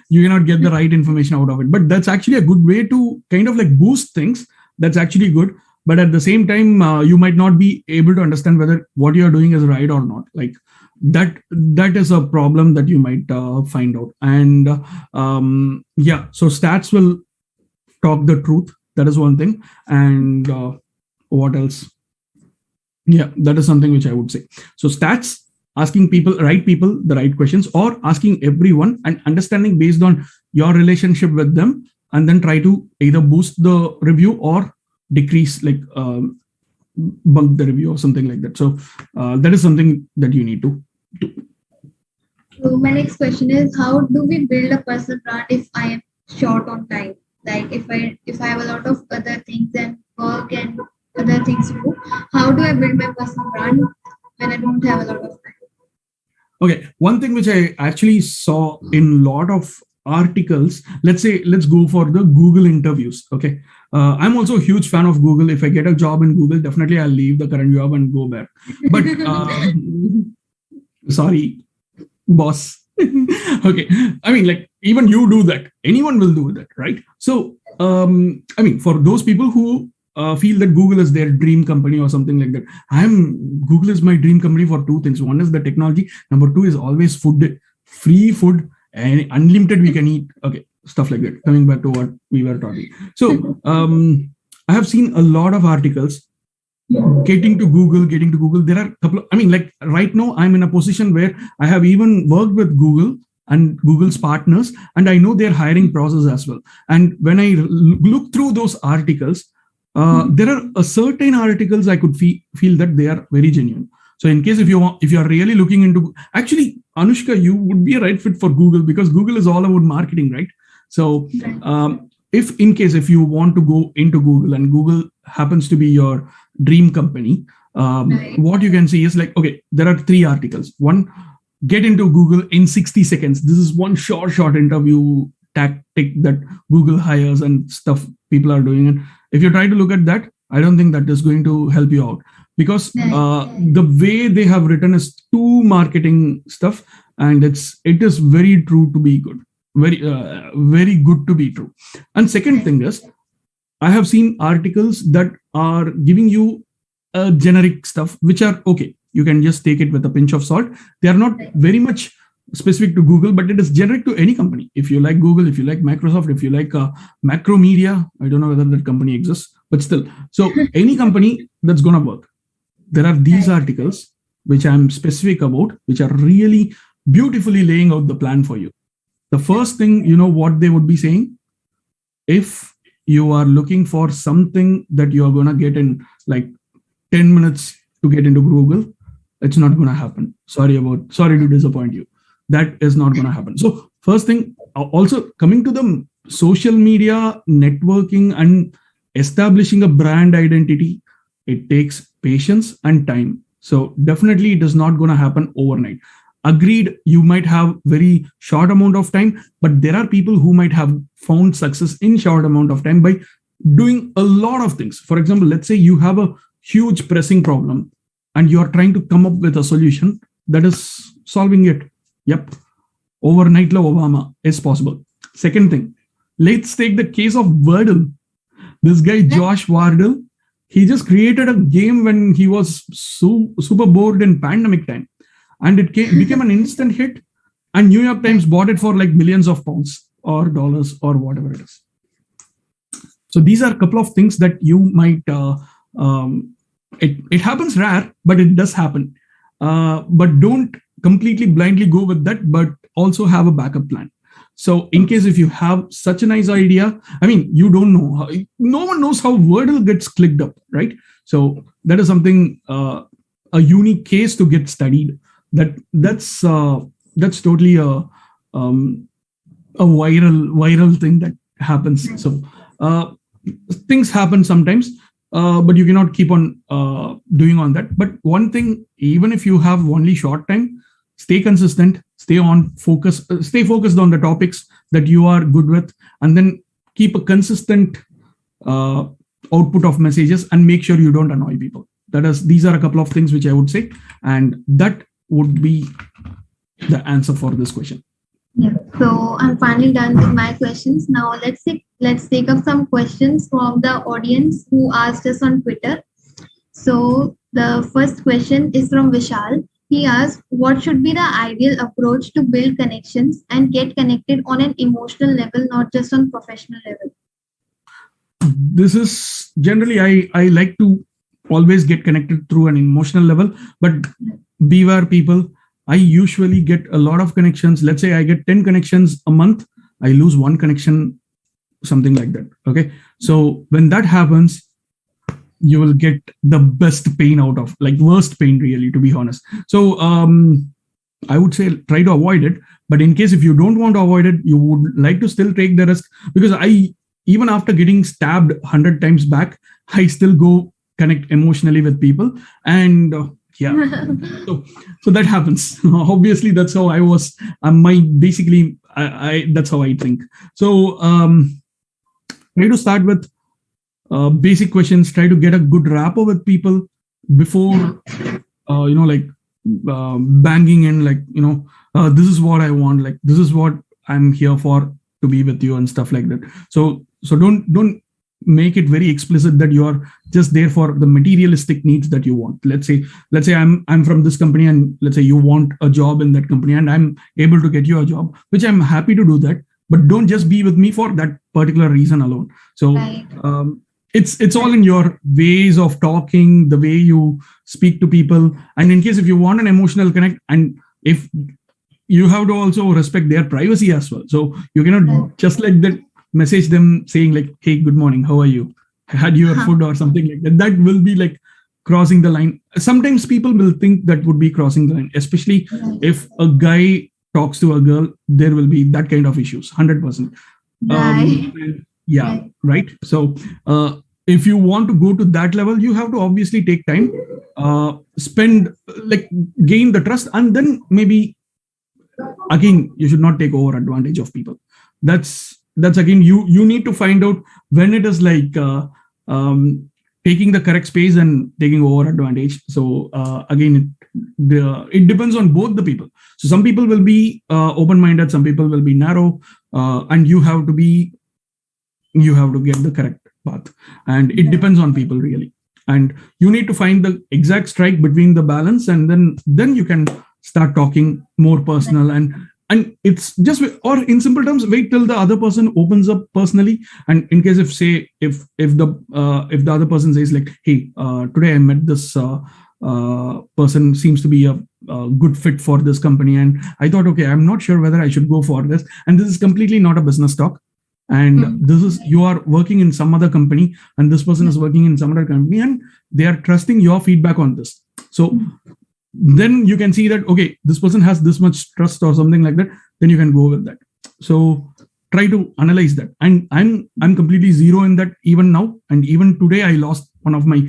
you cannot get the right information out of it. But that's actually a good way to kind of like boost things. That's actually good. But at the same time, you might not be able to understand whether what you're doing is right or not. Like that is a problem that you might find out. And yeah, so stats will talk the truth. That is one thing. And what else? Yeah, that is something which I would say. So stats, asking right people the right questions, or asking everyone and understanding based on your relationship with them, and then try to either boost the review or decrease, like bump the review or something like that. So that is something that you need to do. So my next question is, how do we build a personal brand if I am short on time? Like if I have a lot of other things and work and other things to do, how do I build my personal brand when I don't have a lot of time? Okay, one thing which I actually saw in a lot of articles, let's go for the Google interviews. Okay, I'm also a huge fan of Google. If I get a job in Google, definitely I'll leave the current job and go back. But sorry, boss. Okay, I mean, like even you do that, anyone will do that, right? So I mean, for those people who feel that Google is their dream company or something like that, Google is my dream company for two things. One is the technology, number two is always food, free food, and unlimited we can eat. Okay, stuff like that. Coming back to what we were talking. So I have seen a lot of articles getting to Google. There are a couple of, I mean, like right now I'm in a position where I have even worked with Google and Google's partners, and I know their hiring process as well. And when I look through those articles, there are a certain articles I could feel that they are very genuine. So in case if you are really looking into, actually, Anushka, you would be a right fit for Google, because Google is all about marketing, right? So if you want to go into Google and Google happens to be your dream company, what you can see is like, okay, there are 3 articles. One, get into Google in 60 seconds. This is one short interview tactic that Google hires and stuff people are doing. And if you try to look at that, I don't think that is going to help you out, because the way they have written is too marketing stuff, and it is very true to be good, very good to be true. And second thing is, I have seen articles that are giving you generic stuff, which are okay. You can just take it with a pinch of salt. They are not very much specific to Google, but it is generic to any company. If you like Google, if you like Microsoft, if you like Macro Media, I don't know whether that company exists, but still. So any company that's going to work. There are these articles which I'm specific about, which are really beautifully laying out the plan for you. The first thing, what they would be saying, if you are looking for something that you are going to get in like 10 minutes to get into Google, it's not going to happen. Sorry to disappoint you. That is not going to happen. So first thing, also coming to the social media networking and establishing a brand identity, it takes patience and time. So definitely it is not going to happen overnight. Agreed, you might have very short amount of time, but there are people who might have found success in short amount of time by doing a lot of things. For example, let's say you have a huge pressing problem and you are trying to come up with a solution that is solving it. Yep. Overnight Obama is possible. Second thing, let's take the case of Wordle. This guy, Josh Wardle, he just created a game when he was super bored in pandemic time. And it became an instant hit. And New York Times bought it for like millions of pounds or dollars or whatever it is. So these are a couple of things that you might, it happens rare, but it does happen. But don't completely blindly go with that, but also have a backup plan. So in case if you have such a nice idea, I mean, you don't know, no one knows how Wordle gets clicked up, right? So that is something, a unique case to get studied. That's totally a viral thing that happens. So things happen sometimes, but you cannot keep on doing on that. But one thing, even if you have only short time, stay consistent, stay focused on the topics that you are good with, and then keep a consistent output of messages and make sure you don't annoy people. These are a couple of things which I would say, and that would be the answer for this question. Yeah. So I'm finally done with my questions. Now let's take up some questions from the audience who asked us on Twitter. So the first question is from Vishal. He asked, what should be the ideal approach to build connections and get connected on an emotional level, not just on professional level? This is generally, I like to always get connected through an emotional level, but beware people, I usually get a lot of connections. Let's say I get 10 connections a month, I lose one connection, something like that. Okay. So when that happens, you will get the best pain out of, like worst pain really, to be honest. So I would say try to avoid it. But in case if you don't want to avoid it, you would like to still take the risk, because even after getting stabbed 100 times back, I still go connect emotionally with people. And yeah, so that happens. Obviously, that's how I was. That's how I think. So try to start with basic questions. Try to get a good rapport with people before, banging in, this is what I want. Like, this is what I'm here for, to be with you and stuff like that. So don't make it very explicit that you are just there for the materialistic needs that you want. Let's say I'm from this company, and let's say you want a job in that company, and I'm able to get you a job, which I'm happy to do that. But don't just be with me for that particular reason alone. So Right. It's all in your ways of talking, the way you speak to people. And in case if you want an emotional connect, and if you have to also respect their privacy as well. So you cannot just like that message them saying like, hey, good morning, how are you? Had your food or something like that. That will be like crossing the line. Sometimes people will think that would be crossing the line, especially if a guy talks to a girl, there will be that kind of issues, 100%. Right. Yeah, right. So if you want to go to that level, you have to obviously take time, gain the trust, and then maybe again, you should not take over advantage of people. That's again, you need to find out when it is like taking the correct space and taking over advantage. So again, it depends on both the people. So some people will be open-minded, some people will be narrow, and you have to get the correct path. And it depends on people really. And you need to find the exact strike between the balance, and then you can start talking more personal, and it's just, or in simple terms, wait till the other person opens up personally. And in case, if say, if the other person says like, hey, today I met this person, seems to be a good fit for this company, and I thought, okay, I'm not sure whether I should go for this, and this is completely not a business talk, and this is, you are working in some other company and this person is working in some other company, and they are trusting your feedback on this. So then you can see that, okay, this person has this much trust or something like that, then you can go with that. So try to analyze that. And I'm completely zero in that even now. And even today I lost one of my,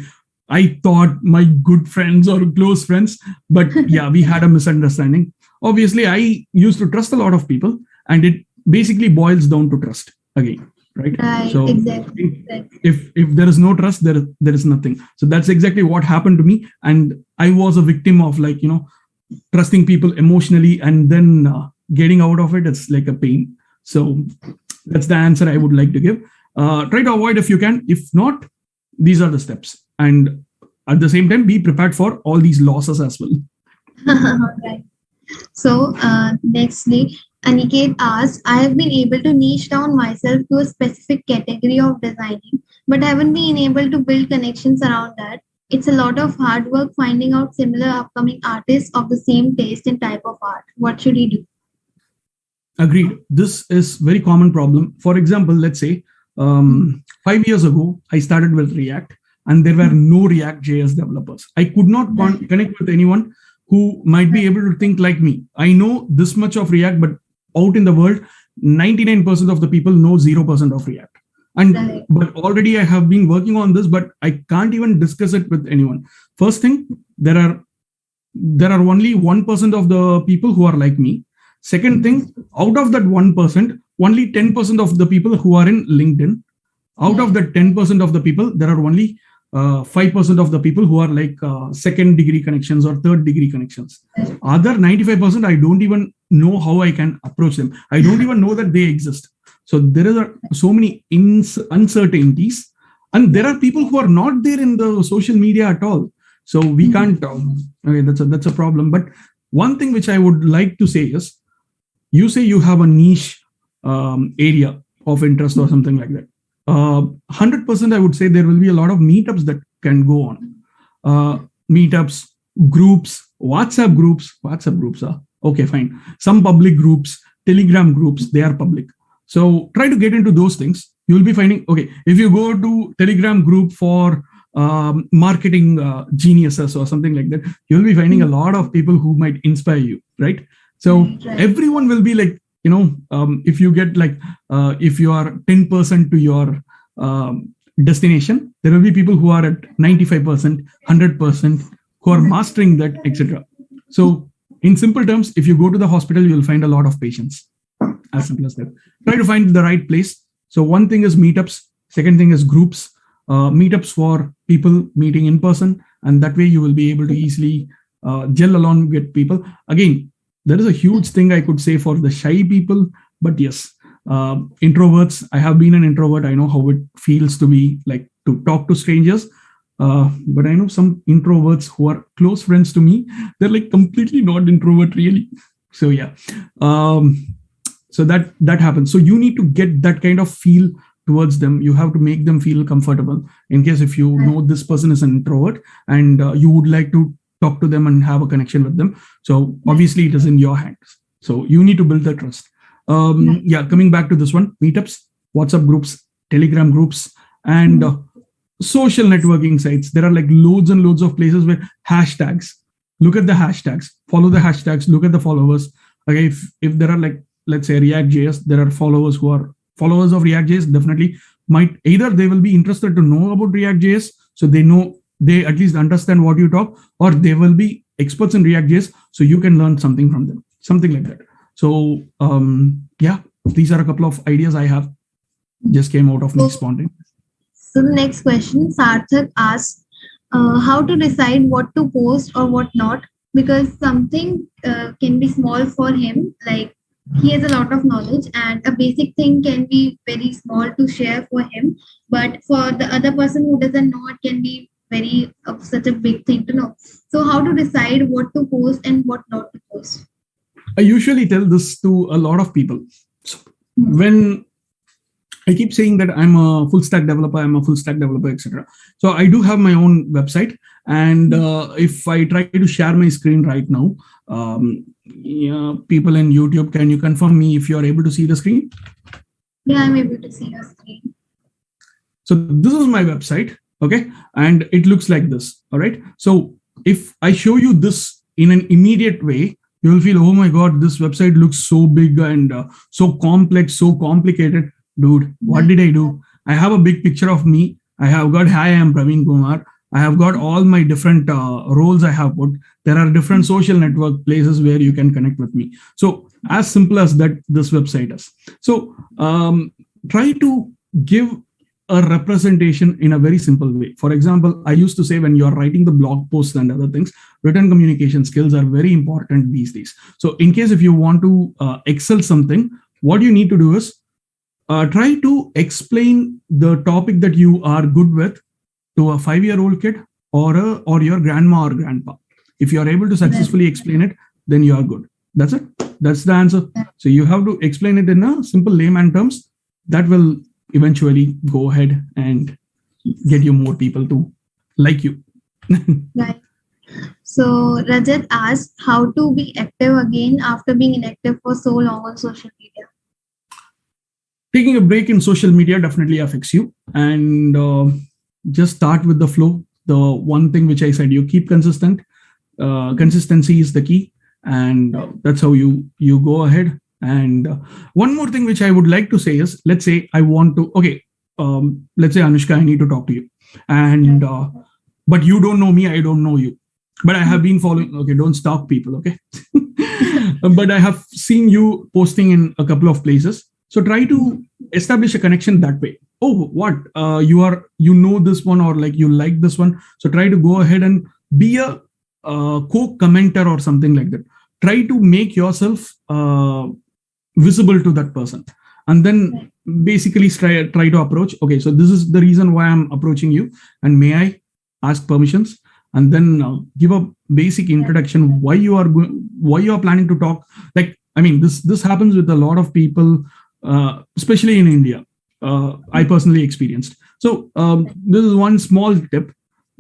I thought, my good friends or close friends, but yeah, we had a misunderstanding. Obviously I used to trust a lot of people, and it basically boils down to trust again, right? So exactly. if there is no trust, there is nothing. So that's exactly what happened to me, and I was a victim of, like, trusting people emotionally, and then getting out of it, it's like a pain. So that's the answer I would like to give. Try to avoid if you can. If not, these are the steps, and at the same time, be prepared for all these losses as well. Right. So, nextly, Aniket asked, I have been able to niche down myself to a specific category of designing, but haven't been able to build connections around that. It's a lot of hard work finding out similar upcoming artists of the same taste and type of art. What should he do? Agreed. This is very common problem. For example, let's say 5 years ago, I started with React, and there were no React JS developers. I could not connect with anyone who might be able to think like me. I know this much of React, but out in the world, 99% of the people know 0% of React. And but already I have been working on this, but I can't even discuss it with anyone. First thing, there are only 1% of the people who are like me. Second thing, out of that 1%, only 10% of the people who are in LinkedIn. Out of that 10% of the people, there are only 5% of the people who are like second degree connections or third degree connections. Other 95%, I don't even know how I can approach them. I don't even know that they exist. So there are so many uncertainties, and there are people who are not there in the social media at all. So we can't. Okay, that's a problem. But one thing which I would like to say is, you say you have a niche area of interest or something like that. 100%, I would say there will be a lot of meetups that can go on. Meetups, groups, WhatsApp groups are okay, fine. Some public groups, Telegram groups, they are public. So try to get into those things. You will be finding, okay, if you go to Telegram group for marketing geniuses or something like that, you will be finding a lot of people who might inspire you, right? So everyone will be like, if you get like, if you are 10% to your destination, there will be people who are at 95%, 100%, who are mastering that, etc. So in simple terms, if you go to the hospital, you'll find a lot of patients. As simple as that. Try to find the right place. So one thing is meetups. Second thing is groups. Meetups for people meeting in person, and that way you will be able to easily gel along with people. Again, there is a huge thing I could say for the shy people, but yes, introverts. I have been an introvert. I know how it feels to be like to talk to strangers. But I know some introverts who are close friends to me. They're like completely not introvert, really. So yeah, so that happens. So you need to get that kind of feel towards them. You have to make them feel comfortable. In case if you know this person is an introvert and you would like to talk to them and have a connection with them, so obviously it is in your hands. So you need to build that trust. Yeah, coming back to this one, meetups, WhatsApp groups, Telegram groups, and social networking sites. There are like loads and loads of places where hashtags. Look at the hashtags, follow the hashtags, look at the followers. Okay, if there are like, let's say React.js, there are followers who are followers of React.js, definitely might either they will be interested to know about React.js, so they at least understand what you talk, or they will be experts in React.js, so you can learn something from them, something like that. So yeah, these are a couple of ideas I have, just came out of me responding. So the next question, Sarthak asks, how to decide what to post or what not, because something can be small for him, like he has a lot of knowledge and a basic thing can be very small to share for him, but for the other person who doesn't know, it can be very such a big thing to know. So how to decide what to post and what not to course. I usually tell this to a lot of people. So when I keep saying that I'm a full stack developer, etc. So I do have my own website, and if I try to share my screen right now, yeah, people in YouTube, can you confirm me if you are able to see the screen? Yeah, I'm able to see your screen. So this is my website, okay, and it looks like this. All right. So if I show you this in an immediate way, you will feel, oh my God, this website looks so big and so complex, so complicated. Dude, what did I do? I have a big picture of me. I have got, hi, I am Praveen Kumar. I have got all my different roles I have put. There are different social network places where you can connect with me. So as simple as that, this website is. So try to give a representation in a very simple way. For example, I used to say when you are writing the blog posts and other things, written communication skills are very important these days. So in case if you want to excel something, what you need to do is try to explain the topic that you are good with to a 5-year-old kid or your grandma or grandpa. If you are able to successfully explain it, then you are good. That's it. That's the answer. So you have to explain it in a simple layman terms. That will eventually go ahead and get you more people to like you. Right. So Rajat asked how to be active again after being inactive for so long on social media. Taking a break in social media definitely affects you, and just start with the flow. The one thing which I said, you keep consistent. Consistency is the key, and that's how you go ahead. And one more thing which I would like to say is, let's say I want to, let's say Anushka, I need to talk to you, and but you don't know me, I don't know you, but I have been following. Okay, don't stalk people, okay? But I have seen you posting in a couple of places. So try to establish a connection that way. Oh, what you know this one, or like you like this one. So try to go ahead and be a co-commenter or something like that. Try to make yourself visible to that person, and then basically try to approach. Okay, so this is the reason why I'm approaching you, and may I ask permissions? And then give a basic introduction why you are planning to talk. Like, I mean, this happens with a lot of people. Especially in India, I personally experienced. So this is one small tip.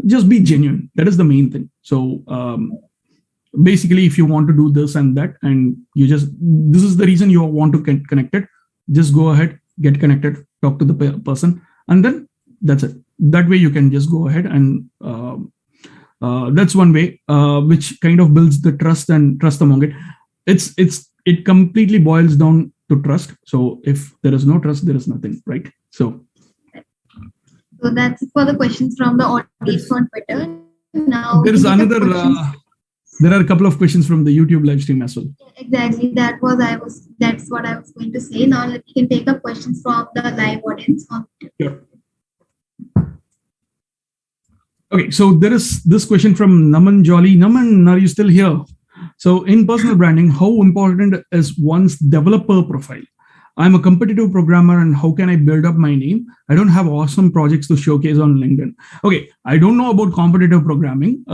Just be genuine. That is the main thing. So basically, if you want to do this and that, and this is the reason you want to get connected, just go ahead, get connected, talk to the person, and then that's it. That way you can just go ahead, and that's one way which kind of builds the trust among it. It completely boils down to trust. So if there is no trust, there is nothing, right? So that's for the questions from the audience on Twitter. Now there is another. There are a couple of questions from the YouTube live stream as well. Exactly. That's what I was going to say. Now we can take up questions from the live audience on Twitter. Sure. Okay, so there is this question from Naman Jolly. Naman, are you still here? So in personal branding, how important is one's developer profile? I'm a competitive programmer, and how can I build up my name? I don't have awesome projects to showcase on LinkedIn. Okay, I don't know about competitive programming.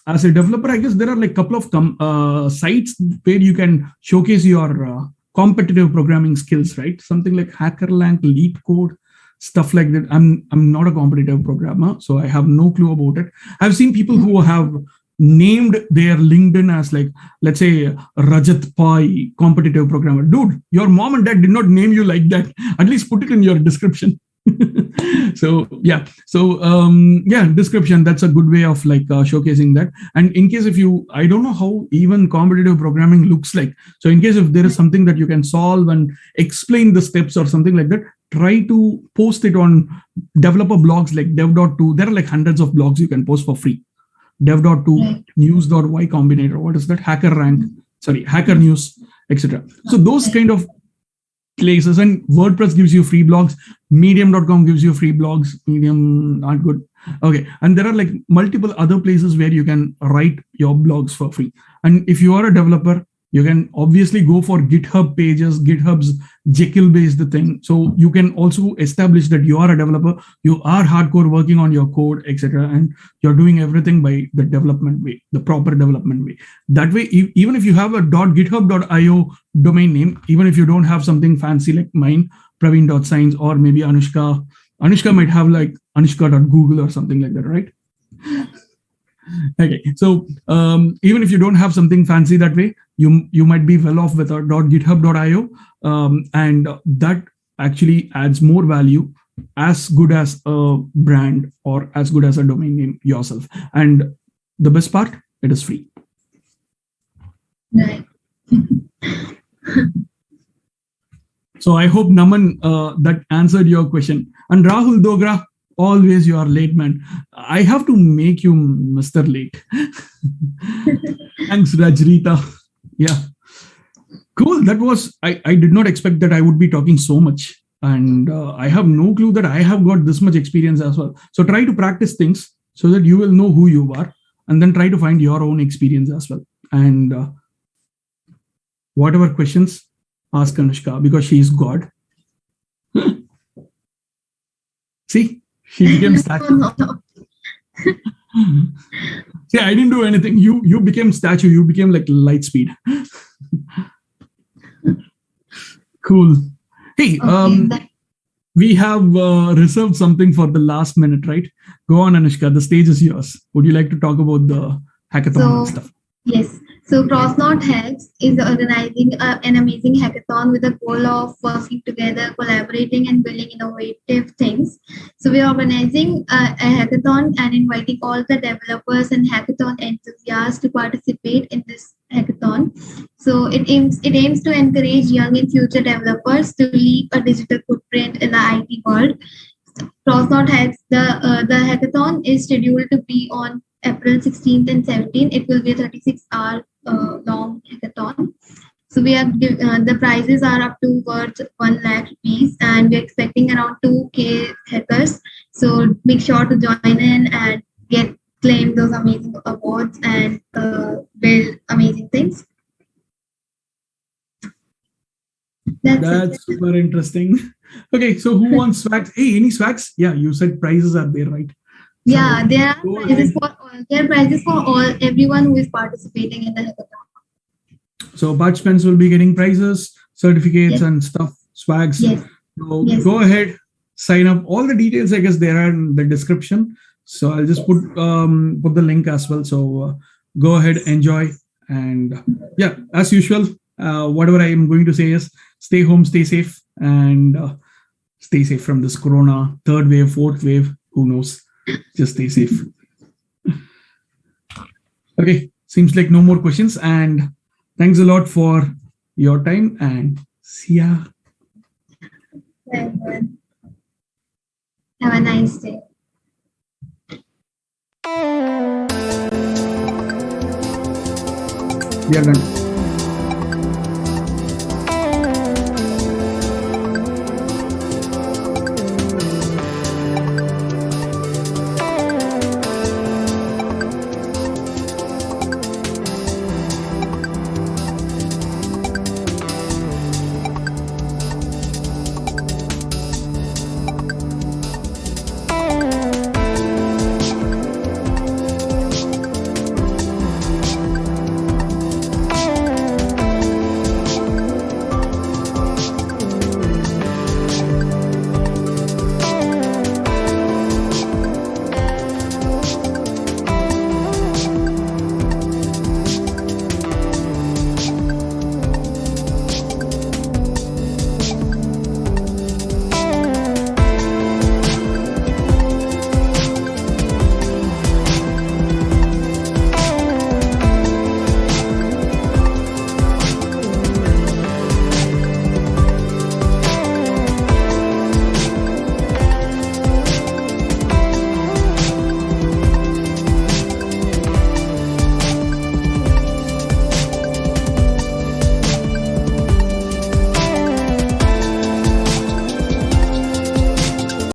As a developer, I guess there are like a couple of sites where you can showcase your competitive programming skills, right? Something like HackerLank, LeetCode, stuff like that. I'm not a competitive programmer, so I have no clue about it. I've seen people who have named their LinkedIn as, like, let's say Rajat Pai, competitive programmer. Dude, your mom and dad did not name you like that. At least put it in your description. So description, that's a good way of like showcasing that. And in case I don't know how even competitive programming looks like. So in case if there is something that you can solve and explain the steps or something like that, try to post it on developer blogs like dev.to. There are like hundreds of blogs you can post for free. Dev.to, news.y combinator, what is that? Hacker News, etc. So those kind of places, and WordPress gives you free blogs. Medium.com gives you free blogs. Medium, not good. Okay, and there are like multiple other places where you can write your blogs for free. And if you are a developer, You can obviously go for GitHub pages. GitHub's Jekyll based the thing. So you can also establish that you are a developer, you are hardcore working on your code, etc. And you're doing everything by the development way, the proper development way. That way, even if you have a .github.io domain name, even if you don't have something fancy like mine, Praveen.science, or maybe Anushka. Anushka might have like Anushka.google or something like that, right? Okay, so even if you don't have something fancy that way, you might be well off with a .github.io, and that actually adds more value, as good as a brand or as good as a domain name yourself. And the best part, it is free. Right. So I hope, Naman, that answered your question. And Rahul Dogra, always you are late, man. I have to make you Mr. Late. Thanks, Rajrita. Yeah. Cool. That was, I did not expect that I would be talking so much. And I have no clue that I have got this much experience as well. So try to practice things so that you will know who you are, and then try to find your own experience as well. And whatever questions, ask Anushka, because she is God. See, she became statue. See, I didn't do anything. You became statue. You became like light speed. Cool. Hey, we have reserved something for the last minute, right? Go on, Anushka. The stage is yours. Would you like to talk about the hackathon and stuff? Yes. So CrossKnot Helps is organizing an amazing hackathon with the goal of working together, collaborating, and building innovative things. So we are organizing a hackathon and inviting all the developers and hackathon enthusiasts to participate in this hackathon. So it aims to encourage young and future developers to leave a digital footprint in the IT world. CrossKnot Helps. The hackathon is scheduled to be on April 16th and 17th. It will be a 36-hour long hackathon. So we are the prizes are up to worth 1 lakh rupees, and we're expecting around 2K hackers. So make sure to join in and claim those amazing awards and build amazing things. That's super interesting. Okay, so who wants swags? Hey, any swags? Yeah, you said prizes are there, right? Yeah, so there are prizes for all. There are prizes for everyone who is participating in the hackathon. So participants will be getting prizes, certificates, and stuff, swags. Yes. So go ahead, sign up. All the details, I guess, there are in the description. So I'll just put the link as well. So go ahead, enjoy, and yeah, as usual, whatever I am going to say is stay home, stay safe, and stay safe from this corona third wave, fourth wave. Who knows? Just stay safe. Okay, seems like no more questions, and thanks a lot for your time, and see ya. Very good. Have a nice day. We are done.